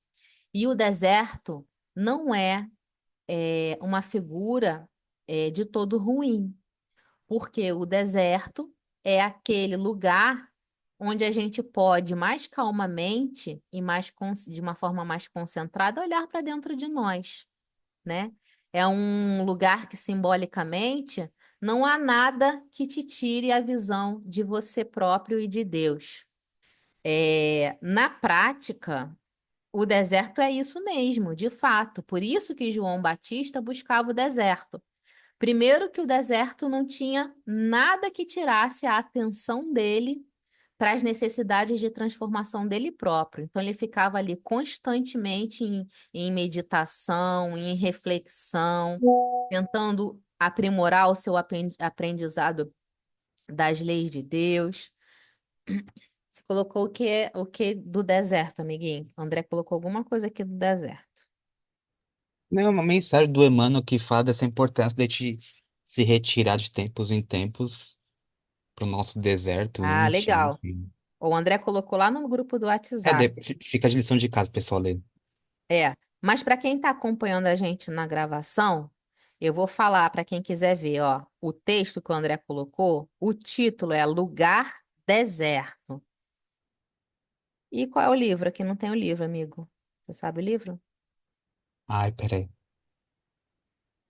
E o deserto não é uma figura de todo ruim, porque o deserto é aquele lugar onde a gente pode mais calmamente e de uma forma mais concentrada olhar para dentro de nós, né? É um lugar que simbolicamente não há nada que te tire a visão de você próprio e de Deus. Na prática, o deserto é isso mesmo, de fato. Por isso que João Batista buscava o deserto. Primeiro que o deserto não tinha nada que tirasse a atenção dele para as necessidades de transformação dele próprio. Então ele ficava ali constantemente em meditação, em reflexão, tentando aprimorar o seu aprendizado das leis de Deus. Você colocou o que do deserto, amiguinho? O André colocou alguma coisa aqui do deserto. Não, é uma mensagem do Emmanuel que fala dessa importância de te se retirar de tempos em tempos pro nosso deserto Ah, íntimo, legal. enfim. O André colocou lá no grupo do É, WhatsApp. fica de lição de casa, pessoal, ler. Mas para quem está acompanhando a gente na gravação, eu vou falar para quem quiser ver, ó, o texto que o André colocou, o título é Lugar Deserto. E qual é o livro? Aqui não tem o livro, amigo. Você sabe o livro? Ai, peraí.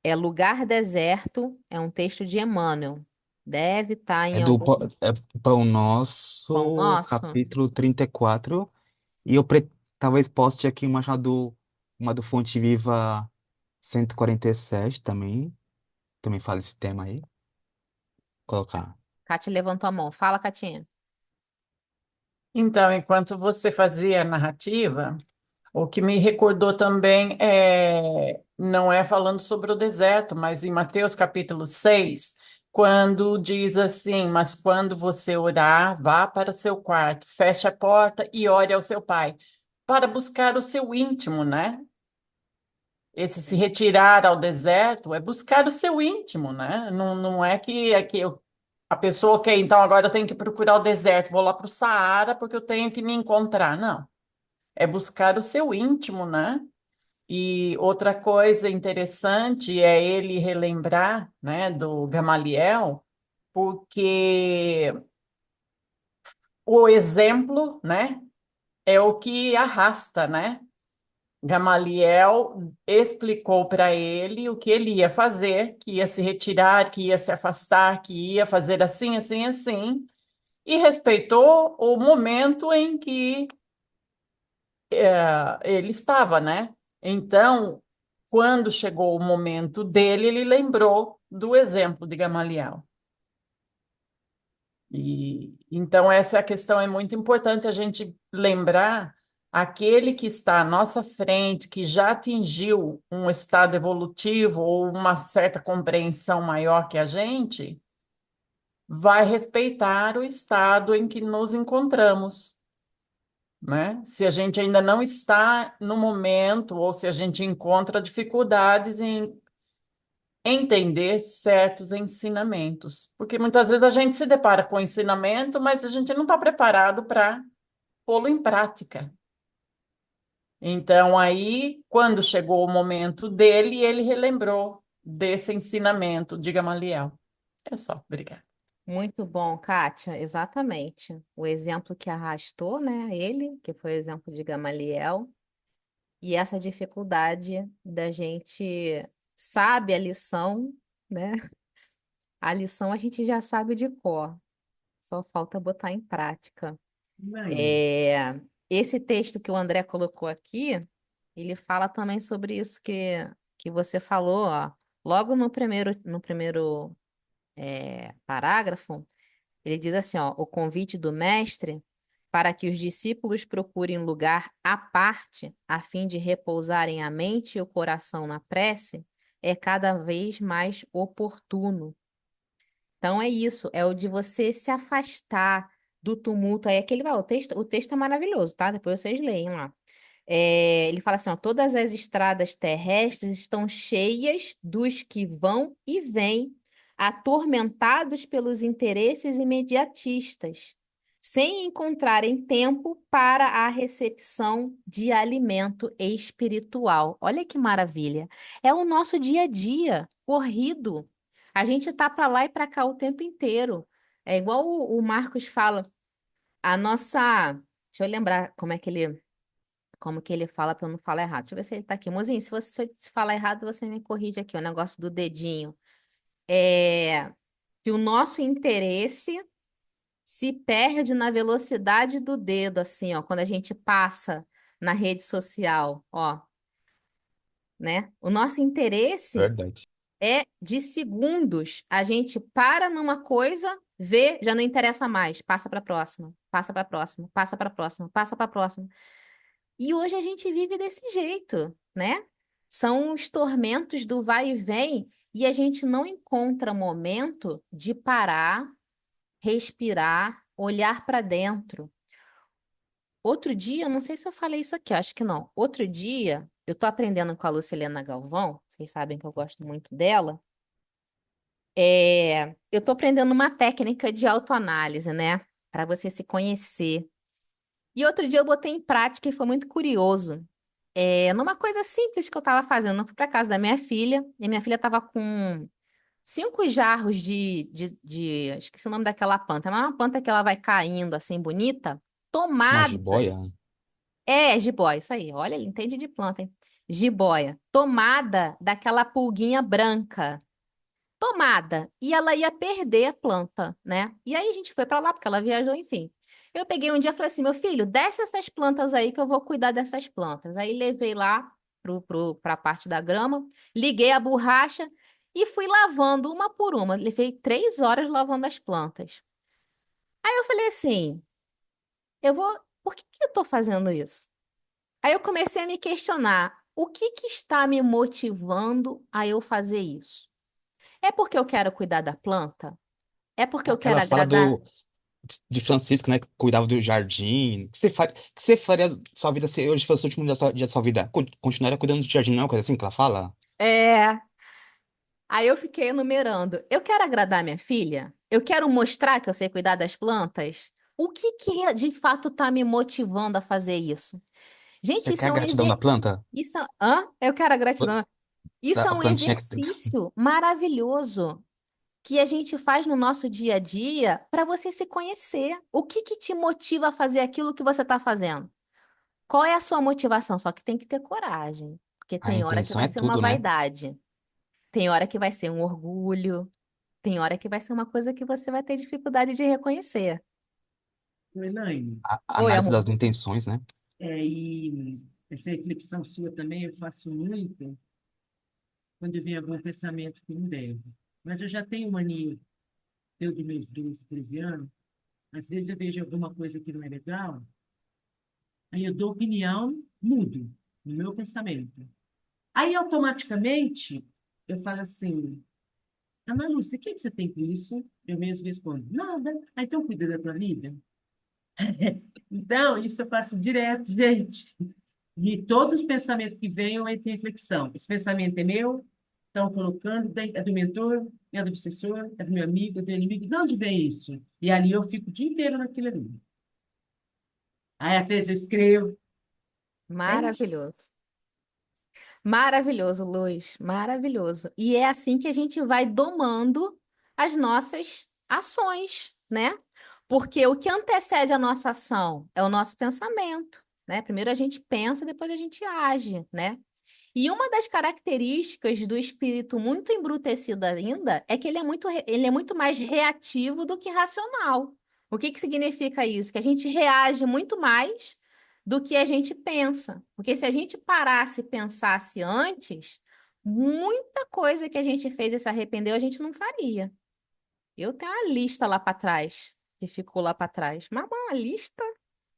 É Lugar Deserto, é um texto de Emmanuel. Deve estar É em do algum é Pão pão Nosso, nosso. capítulo 34. E talvez poste aqui uma do Fonte Viva 147 também. Também fala esse tema aí. Colocar. Kátia levantou a mão. Fala, Catinha. Então, enquanto você fazia a narrativa, o que me recordou também não é falando sobre o deserto, mas em Mateus capítulo 6, quando diz assim: Mas quando você orar, vá para seu quarto, feche a porta e ore ao seu pai, para buscar o seu íntimo, né? Esse se Sim. retirar ao deserto é buscar o seu íntimo, né? Não, não é que a pessoa, ok, então agora eu tenho que procurar o deserto, vou lá para o Saara porque eu tenho que me encontrar. Não, é buscar o seu íntimo, né? E outra coisa interessante é ele relembrar, né, do Gamaliel, porque o exemplo, né, é o que arrasta, né? Gamaliel explicou para ele o que ele ia fazer, que ia se retirar, que ia se afastar, que ia fazer assim, assim, assim, e respeitou o momento em que ele estava, né? Então, quando chegou o momento dele, ele lembrou do exemplo de Gamaliel. E então essa questão é muito importante a gente lembrar aquele que está à nossa frente, que já atingiu um estado evolutivo ou uma certa compreensão maior que a gente, vai respeitar o estado em que nos encontramos, né? Se a gente ainda não está no momento ou se a gente encontra dificuldades em entender certos ensinamentos, porque muitas vezes a gente se depara com o ensinamento, mas a gente não está preparado para pô-lo em prática. Então, aí, quando chegou o momento dele, ele relembrou desse ensinamento de Gamaliel. É só, obrigada. Muito bom, Kátia, exatamente. O exemplo que arrastou, né, ele, que foi o exemplo de Gamaliel. E essa dificuldade da gente sabe a lição, né? A lição a gente já sabe de cor, só falta botar em prática. Não. É, esse texto que o André colocou aqui, ele fala também sobre isso que você falou, ó. Logo no primeiro parágrafo, ele diz assim, ó, o convite do mestre para que os discípulos procurem lugar à parte, a fim de repousarem a mente e o coração na prece, é cada vez mais oportuno. Então é isso, é o de você se afastar do tumulto. Aí aquele vai, o texto é maravilhoso, tá? Depois vocês leem lá. Ele fala assim, ó, todas as estradas terrestres estão cheias dos que vão e vêm, atormentados pelos interesses imediatistas, sem encontrarem tempo para a recepção de alimento espiritual. Olha que maravilha! É o nosso dia a dia, corrido. A gente tá para lá e para cá o tempo inteiro. É igual o Marcos fala, a nossa. Deixa eu lembrar como que ele fala para eu não falar errado. Deixa eu ver se ele tá aqui. Mozinho, se falar errado, você me corrige aqui, o negócio do dedinho. É que o nosso interesse se perde na velocidade do dedo, assim, ó, quando a gente passa na rede social, ó, né? O nosso interesse Verdade. é de segundos. A gente para numa coisa, vê, já não interessa mais, passa para a próxima, passa para a próxima, passa para a próxima, passa para a próxima. E hoje a gente vive desse jeito, né? São os tormentos do vai e vem e a gente não encontra momento de parar, respirar, olhar para dentro. Outro dia, eu não sei se eu falei isso aqui, acho que não. Outro dia, eu tô aprendendo com a Lucilena Galvão, vocês sabem que eu gosto muito dela. Eu tô aprendendo uma técnica de autoanálise, né? Para você se conhecer. E outro dia eu botei em prática e foi muito curioso. Numa coisa simples que eu estava fazendo, eu fui para casa da minha filha, e minha filha estava com 5 jarros esqueci o nome daquela planta, mas é uma planta que ela vai caindo assim, bonita, Uma tomada. jiboia? Jiboia, isso aí, olha, ele entende de planta, hein? Jiboia, tomada daquela pulguinha branca. Tomada. E ela ia perder a planta, né? E aí a gente foi para lá, porque ela viajou, enfim. Eu peguei um dia e falei assim, meu filho, desce essas plantas aí que eu vou cuidar dessas plantas. Aí levei lá para a parte da grama, liguei a borracha e fui lavando uma por uma. Levei 3 horas lavando as plantas. Aí eu falei assim, por que eu estou fazendo isso? Aí eu comecei a me questionar, o que que está me motivando a eu fazer isso? É porque eu quero cuidar da planta? É porque eu quero Ela fala agradar? de Francisco, né, que cuidava do jardim. O que você faria da sua vida se hoje fosse o último dia da sua vida? Continuaria cuidando do jardim, não é uma coisa assim que ela fala? É. Aí eu fiquei enumerando. Eu quero agradar minha filha? Eu quero mostrar que eu sei cuidar das plantas? O que que de fato está me motivando a fazer isso? Gente, Você quer a gratidão da planta? Eu quero a gratidão. Isso é A um plantinha que... exercício maravilhoso que a gente faz no nosso dia a dia para você se conhecer. O que que te motiva a fazer aquilo que você está fazendo? Qual é a sua motivação? Só que tem que ter coragem, porque A tem hora que intenção vai é ser uma tudo, né? vaidade, tem hora que vai ser um orgulho, tem hora que vai ser uma coisa que você vai ter dificuldade de reconhecer. Elaine, A Oi, análise amor. das intenções, né? e essa reflexão sua também eu faço muito quando vem algum pensamento que não deve. Mas eu já tenho mania, eu de meus 12, 13 anos, às vezes eu vejo alguma coisa que não é legal, aí eu dou opinião, mudo no meu pensamento. Aí, automaticamente, eu falo assim, Ana Lúcia, o que você tem com isso? Eu mesmo respondo, nada. Ah, então cuida da tua vida. Então, isso eu faço direto, gente. E todos os pensamentos que vêm, eu entro em reflexão. Esse pensamento é meu, estão colocando, é do mentor, é do obsessor, é do meu amigo, é do inimigo. De onde vem isso? E ali eu fico o dia inteiro naquilo ali. Aí, às vezes, eu escrevo. Entende? Maravilhoso. Maravilhoso, Luz. Maravilhoso. E é assim que a gente vai domando as nossas ações, né? Porque o que antecede a nossa ação é o nosso pensamento. né? Primeiro a gente pensa, depois a gente age, né? E uma das características do espírito muito embrutecido ainda é que ele é muito mais reativo do que racional. O que que significa isso? Que a gente reage muito mais do que a gente pensa. Porque se a gente parasse e pensasse antes, muita coisa que a gente fez e se arrependeu, a gente não faria. Eu tenho uma lista lá para trás, que ficou lá para trás. Mas uma lista,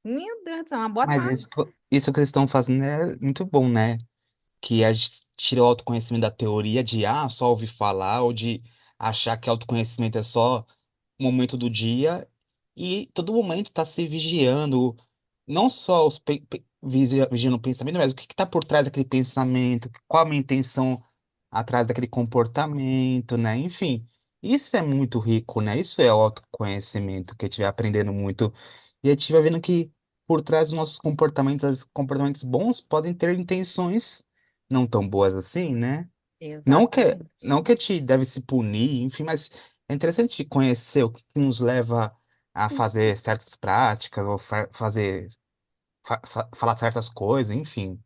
meu Deus do céu, uma Mas bota. isso que eles estão fazendo é muito bom, né? Que a gente tira o autoconhecimento da teoria de só ouvir falar, ou de achar que autoconhecimento é só um momento do dia, e todo momento tá se vigiando, não só vigiando o pensamento, mas o que que tá por trás daquele pensamento, qual a minha intenção atrás daquele comportamento, né? Enfim, isso é muito rico, né? Isso é autoconhecimento que a gente vai aprendendo muito. E a gente vai vendo que por trás dos nossos comportamentos, os comportamentos bons podem ter intenções não tão boas assim, né? Exatamente. Não que a gente deve se punir, enfim, mas é interessante conhecer o que que nos leva a fazer certas práticas, ou falar certas coisas, enfim.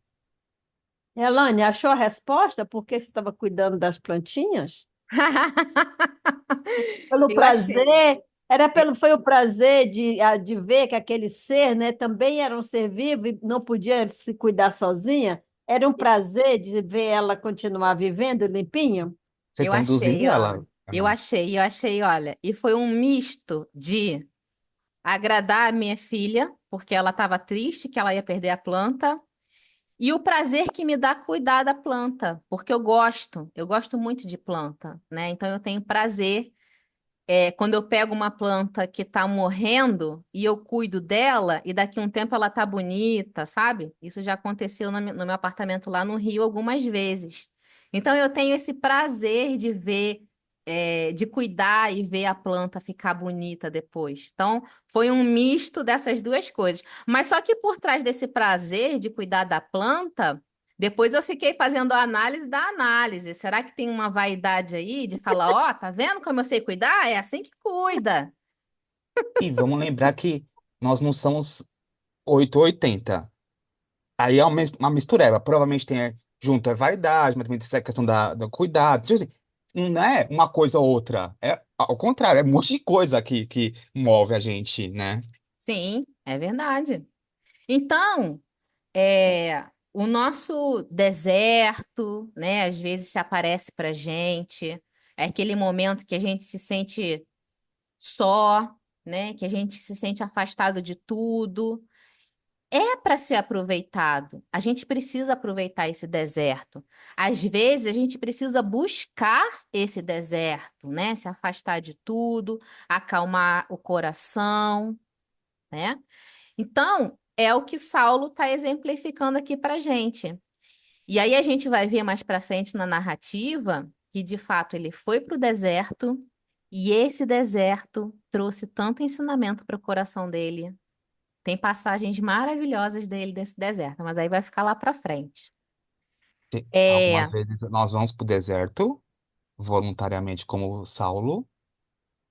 Elane, achou a resposta? Por que você estava cuidando das plantinhas? Pelo Eu achei. prazer, foi o prazer de ver que aquele ser, né, também era um ser vivo e não podia se cuidar sozinha. Era um prazer de ver ela continuar vivendo limpinha. Você Eu está induzindo achei, ó. ela, Fernanda. Eu achei, olha. E foi um misto de agradar a minha filha, porque ela estava triste que ela ia perder a planta, e o prazer que me dá cuidar da planta, porque eu gosto muito de planta, né? Então eu tenho prazer quando eu pego uma planta que está morrendo e eu cuido dela, e daqui a um tempo ela tá bonita, sabe? Isso já aconteceu no meu apartamento lá no Rio algumas vezes. Então eu tenho esse prazer de ver, de cuidar e ver a planta ficar bonita depois. Então foi um misto dessas duas coisas. Mas só que por trás desse prazer de cuidar da planta, depois eu fiquei fazendo a análise da análise. Será que tem uma vaidade aí de falar, ó, tá vendo como eu sei cuidar? É assim que cuida. E vamos lembrar que nós não somos 8 ou 80. Aí é uma mistureba. Provavelmente tem junto é vaidade, mas também tem essa questão do cuidado. Tipo assim, não é uma coisa ou outra. É ao contrário, é um monte de coisa aqui que move a gente, né? Sim, é verdade. Então, o nosso deserto, né, às vezes se aparece pra gente. É aquele momento que a gente se sente só, né, que a gente se sente afastado de tudo. É para ser aproveitado. A gente precisa aproveitar esse deserto. Às vezes, a gente precisa buscar esse deserto, né? Se afastar de tudo, acalmar o coração, né? Então, é o que Saulo está exemplificando aqui para gente. E aí a gente vai ver mais para frente na narrativa que, de fato, ele foi para o deserto e esse deserto trouxe tanto ensinamento para o coração dele. Tem passagens maravilhosas dele desse deserto, mas aí vai ficar lá pra frente. Algumas É, vezes nós vamos pro deserto voluntariamente, como Saulo,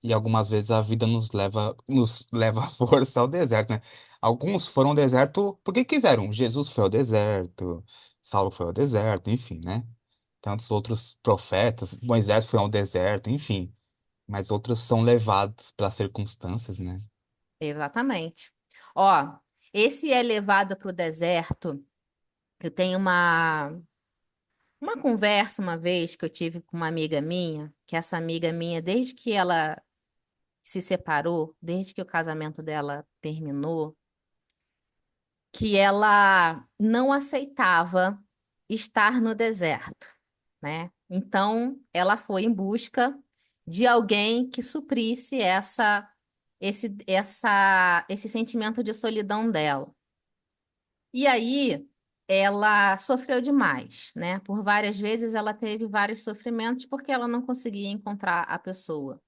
e algumas vezes a vida nos leva à força ao deserto, né? Alguns foram ao deserto porque quiseram. Jesus foi ao deserto, Saulo foi ao deserto, enfim, né? Tantos outros profetas, Moisés foi ao deserto, enfim. Mas outros são levados pelas circunstâncias, né? exatamente. Ó, esse é levado para o deserto. Eu tenho uma conversa uma vez que eu tive com uma amiga minha, que essa amiga minha, desde que ela se separou, desde que o casamento dela terminou, que ela não aceitava estar no deserto, né? Então, ela foi em busca de alguém que suprisse esse sentimento de solidão dela. E aí, ela sofreu demais, né? Por várias vezes ela teve vários sofrimentos porque ela não conseguia encontrar a pessoa.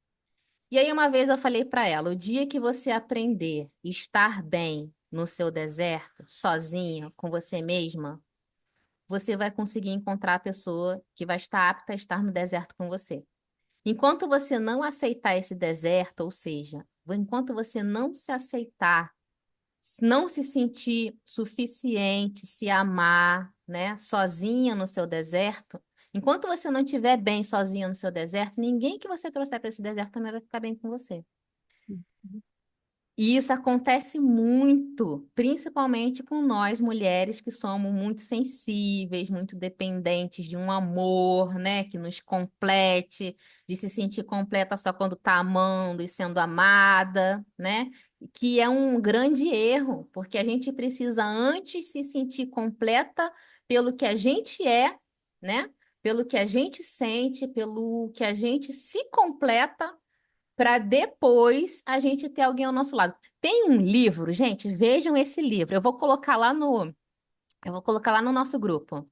E aí, uma vez eu falei para ela: o dia que você aprender a estar bem no seu deserto, sozinha, com você mesma, você vai conseguir encontrar a pessoa que vai estar apta a estar no deserto com você. Enquanto você não aceitar esse deserto, ou seja, enquanto você não se aceitar, não se sentir suficiente, se amar, né, sozinha no seu deserto, enquanto você não estiver bem sozinha no seu deserto, ninguém que você trouxer para esse deserto também vai ficar bem com você. E isso acontece muito, principalmente com nós mulheres que somos muito sensíveis, muito dependentes de um amor, né, que nos complete, de se sentir completa só quando está amando e sendo amada, né? Que é um grande erro, porque a gente precisa antes se sentir completa pelo que a gente é, né? Pelo que a gente sente, pelo que a gente se completa para depois a gente ter alguém ao nosso lado. Tem um livro, gente, vejam esse livro. Eu vou colocar lá no nosso grupo.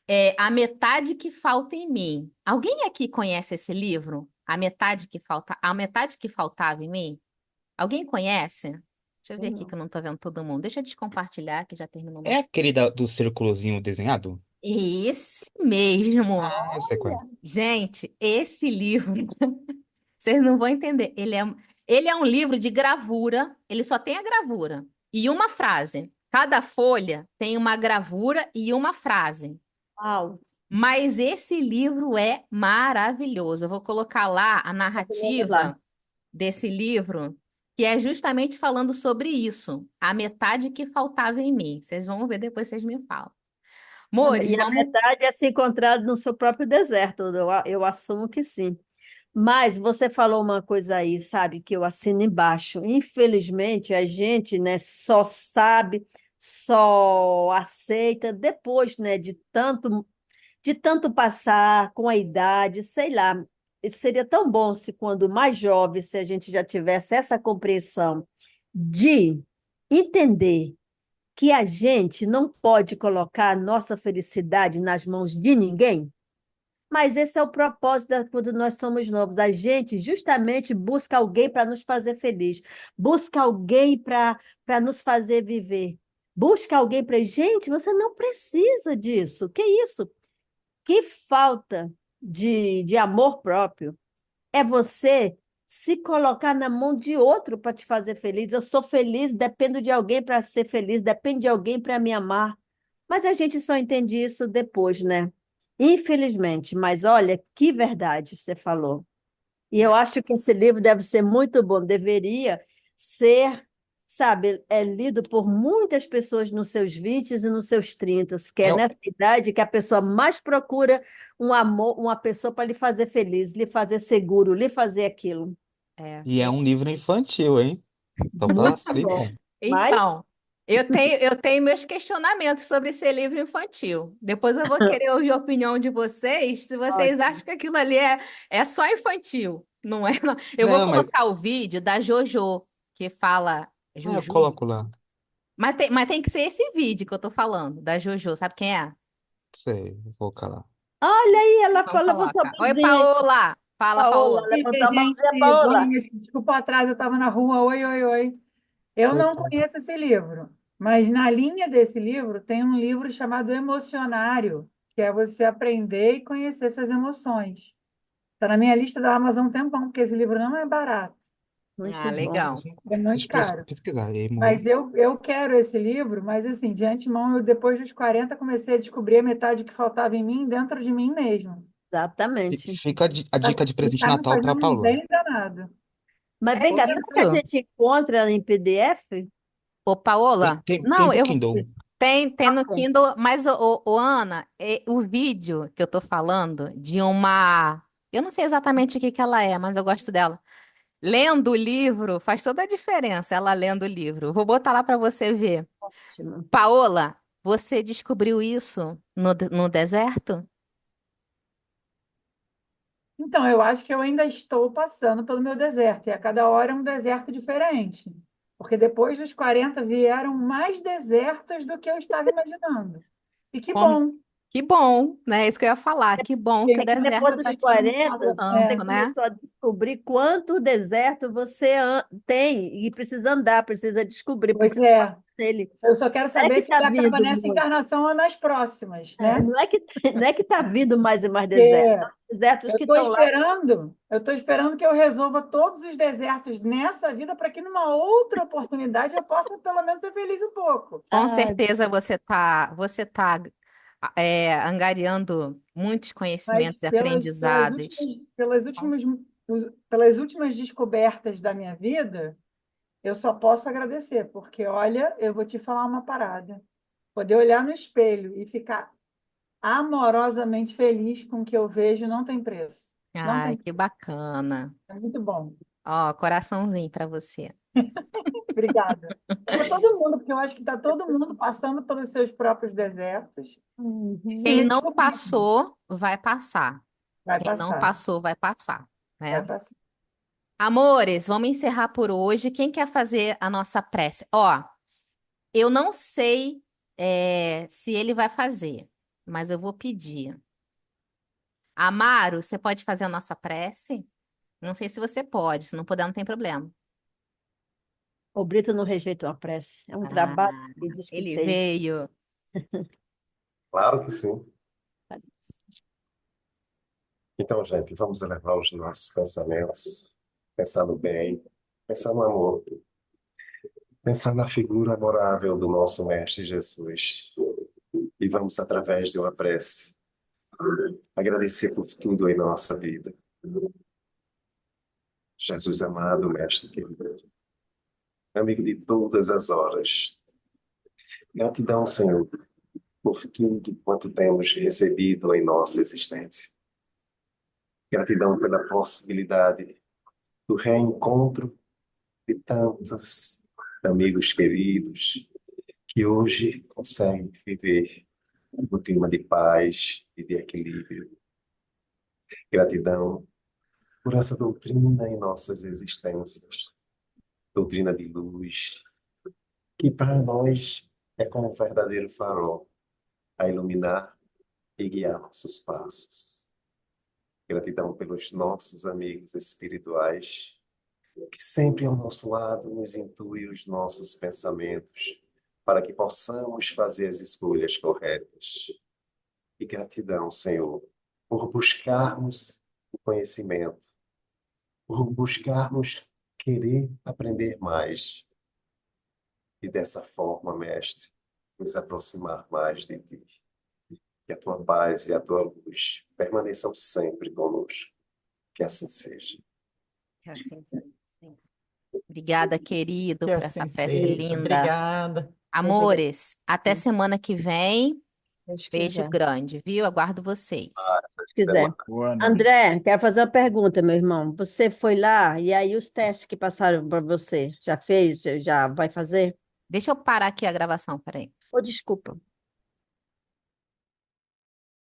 É A Metade que Falta em Mim. Alguém aqui conhece esse livro? A metade que faltava em mim? Alguém conhece? Deixa eu ver aqui que Não. eu não tô vendo todo mundo. Deixa eu descompartilhar, que já terminou É nosso. aquele do círculozinho desenhado? Esse mesmo. Ah, eu sei qual é. Gente, esse livro vocês não vão entender. Ele é um livro de gravura, ele só tem a gravura e uma frase. Cada folha tem uma gravura e uma frase. Uau, Mas esse livro é maravilhoso. Eu vou colocar lá a vou ler lá. narrativa desse livro, que é justamente falando sobre isso, a metade que faltava em mim. Vocês vão ver depois, vocês me falam. Mores, E a vamos. metade é se encontrar no seu próprio deserto, eu assumo que sim. Mas você falou uma coisa aí, sabe, que eu assino embaixo. Infelizmente, a gente, né, só sabe, só aceita depois, né, de tanto passar com a idade, sei lá. Seria tão bom se quando mais jovem, se a gente já tivesse essa compreensão de entender que a gente não pode colocar a nossa felicidade nas mãos de ninguém. Mas esse é o propósito quando nós somos novos. A gente justamente busca alguém para nos fazer feliz, busca alguém para nos fazer viver, busca alguém para. Gente, você não precisa disso. Que isso? Que falta de amor próprio é você se colocar na mão de outro para te fazer feliz. Eu sou feliz, dependo de alguém para ser feliz, depende de alguém para me amar. Mas a gente só entende isso depois, né? Infelizmente, mas olha que verdade você falou. E eu acho que esse livro deve ser muito bom, deveria ser, sabe, lido por muitas pessoas nos seus 20 e nos seus 30, que é É, nessa idade que a pessoa mais procura um amor, uma pessoa para lhe fazer feliz, lhe fazer seguro, lhe fazer aquilo. É, e é um livro infantil, hein? Só pra Muito bom. salientar. Mas, Então, eu tenho meus questionamentos sobre esse livro infantil. Depois eu vou querer ouvir a opinião de vocês, se vocês ótimo. acham que aquilo ali é só infantil. Não é, não. Eu vou Não, mas colocar o vídeo da Jojo, que fala eu Juju. coloco lá. Mas tem que ser esse vídeo que eu tô falando, da Jojo. Sabe quem é? Sei, vou colocar lá. Olha aí, ela Então levantou a coloca. Oi, mãozinha. Paola. Fala, Paola, Paola. Oi, levantou a mãozinha, gente, boa Paola. noite. Desculpa o atraso, eu estava na rua. Oi, oi, oi. Eu não Opa. conheço esse livro, mas na linha desse livro tem um livro chamado Emocionário, que é você aprender e conhecer suas emoções. Está na minha lista da Amazon há um tempão, porque esse livro não é barato, Ah, Muito bom. legal. é muito Deixa eu caro. pesquisar. Mas eu quero esse livro, mas assim, de antemão, eu depois dos 40 comecei a descobrir a metade que faltava em mim dentro de mim mesmo. Exatamente. Fica a dica de E presente de está me Natal para fazendo um Paula. bem danado. Mas vem cá, será que a Isso. gente encontra em PDF? Ô, Paola. Tem Não, do Kindle. tem no Tem. Kindle, mas, Ana, o vídeo que eu tô falando de uma. Eu não sei exatamente o que que ela é, mas eu gosto dela. Lendo o livro faz toda a diferença, ela lendo o livro. Vou botar lá para você ver. Ótimo. Paola, você descobriu isso no deserto? Então, eu acho que eu ainda estou passando pelo meu deserto, e a cada hora é um deserto diferente. Porque depois dos 40 vieram mais desertos do que eu estava imaginando. E que Como, bom. Que bom, né? Isso que eu ia falar. Que bom que o É que deserto depois está dos te 40, você ensinando, né? começou a descobrir quanto deserto você tem e precisa andar, precisa descobrir, Pois precisa é. passar nele. Eu só quero Não é que saber se está ele acaba vindo nessa muito, encarnação ou nas próximas, né? não é que tá vindo mais e mais deserto. Porque São os desertos que estão lá. eu estou esperando que eu resolva todos os desertos nessa vida para que numa outra oportunidade eu possa pelo menos ser feliz um pouco. Com Ah, certeza você tá angariando muitos Mas conhecimentos e aprendizados. pelas últimas descobertas da minha vida, eu só posso agradecer, porque olha, eu vou te falar uma parada. Poder olhar no espelho e ficar amorosamente feliz com o que eu vejo não tem preço. Não Ai, tem, que bacana. é muito bom. Ó, coraçãozinho para você. Obrigada. Para todo mundo, porque eu acho que está todo mundo passando pelos seus próprios desertos e se Quem não redescobrindo. passou, vai passar. Vai Quem não passar, passou, vai passar, vai né? passar. Amores, vamos encerrar por hoje. Quem quer fazer a nossa prece? Ó, eu não sei, se ele vai fazer, mas eu vou pedir. Amaro, você pode fazer a nossa prece? Não sei se você pode, se não puder, não tem problema. o Brito não rejeita uma prece. É um Ah, trabalho que diz que ele tem. veio. Claro que sim. Então, gente, vamos elevar os nossos pensamentos, pensar no bem, pensar no amor, pensar na figura adorável do nosso Mestre Jesus. E vamos, através de uma prece, agradecer por tudo em nossa vida. Jesus amado, Mestre querido, amigo de todas as horas. Gratidão, Senhor, por tudo quanto temos recebido em nossa existência. Gratidão pela possibilidade do reencontro de tantos amigos queridos que hoje conseguem viver um clima de paz e de equilíbrio. Gratidão por essa doutrina em nossas existências, doutrina de luz, que para nós é como um verdadeiro farol a iluminar e guiar nossos passos. Gratidão pelos nossos amigos espirituais, que sempre ao nosso lado nos intui os nossos pensamentos, para que possamos fazer as escolhas corretas. E gratidão, Senhor, por buscarmos o conhecimento, por buscarmos querer aprender mais. E dessa forma, Mestre, nos aproximar mais de Ti. Que a Tua paz e a Tua luz permaneçam sempre conosco. Que assim seja. Que assim seja. Obrigada, querido, Que por essa assim prece seja. linda. Obrigada. Seja Amores, até Deus, semana que vem. Deus Beijo quiser. grande, viu? Aguardo vocês. Deus quiser. Boa noite. André, quero fazer uma pergunta, meu irmão. Você foi lá e aí os testes que passaram para você, já fez? Já vai fazer? Deixa eu parar aqui a gravação, peraí. Ou desculpa.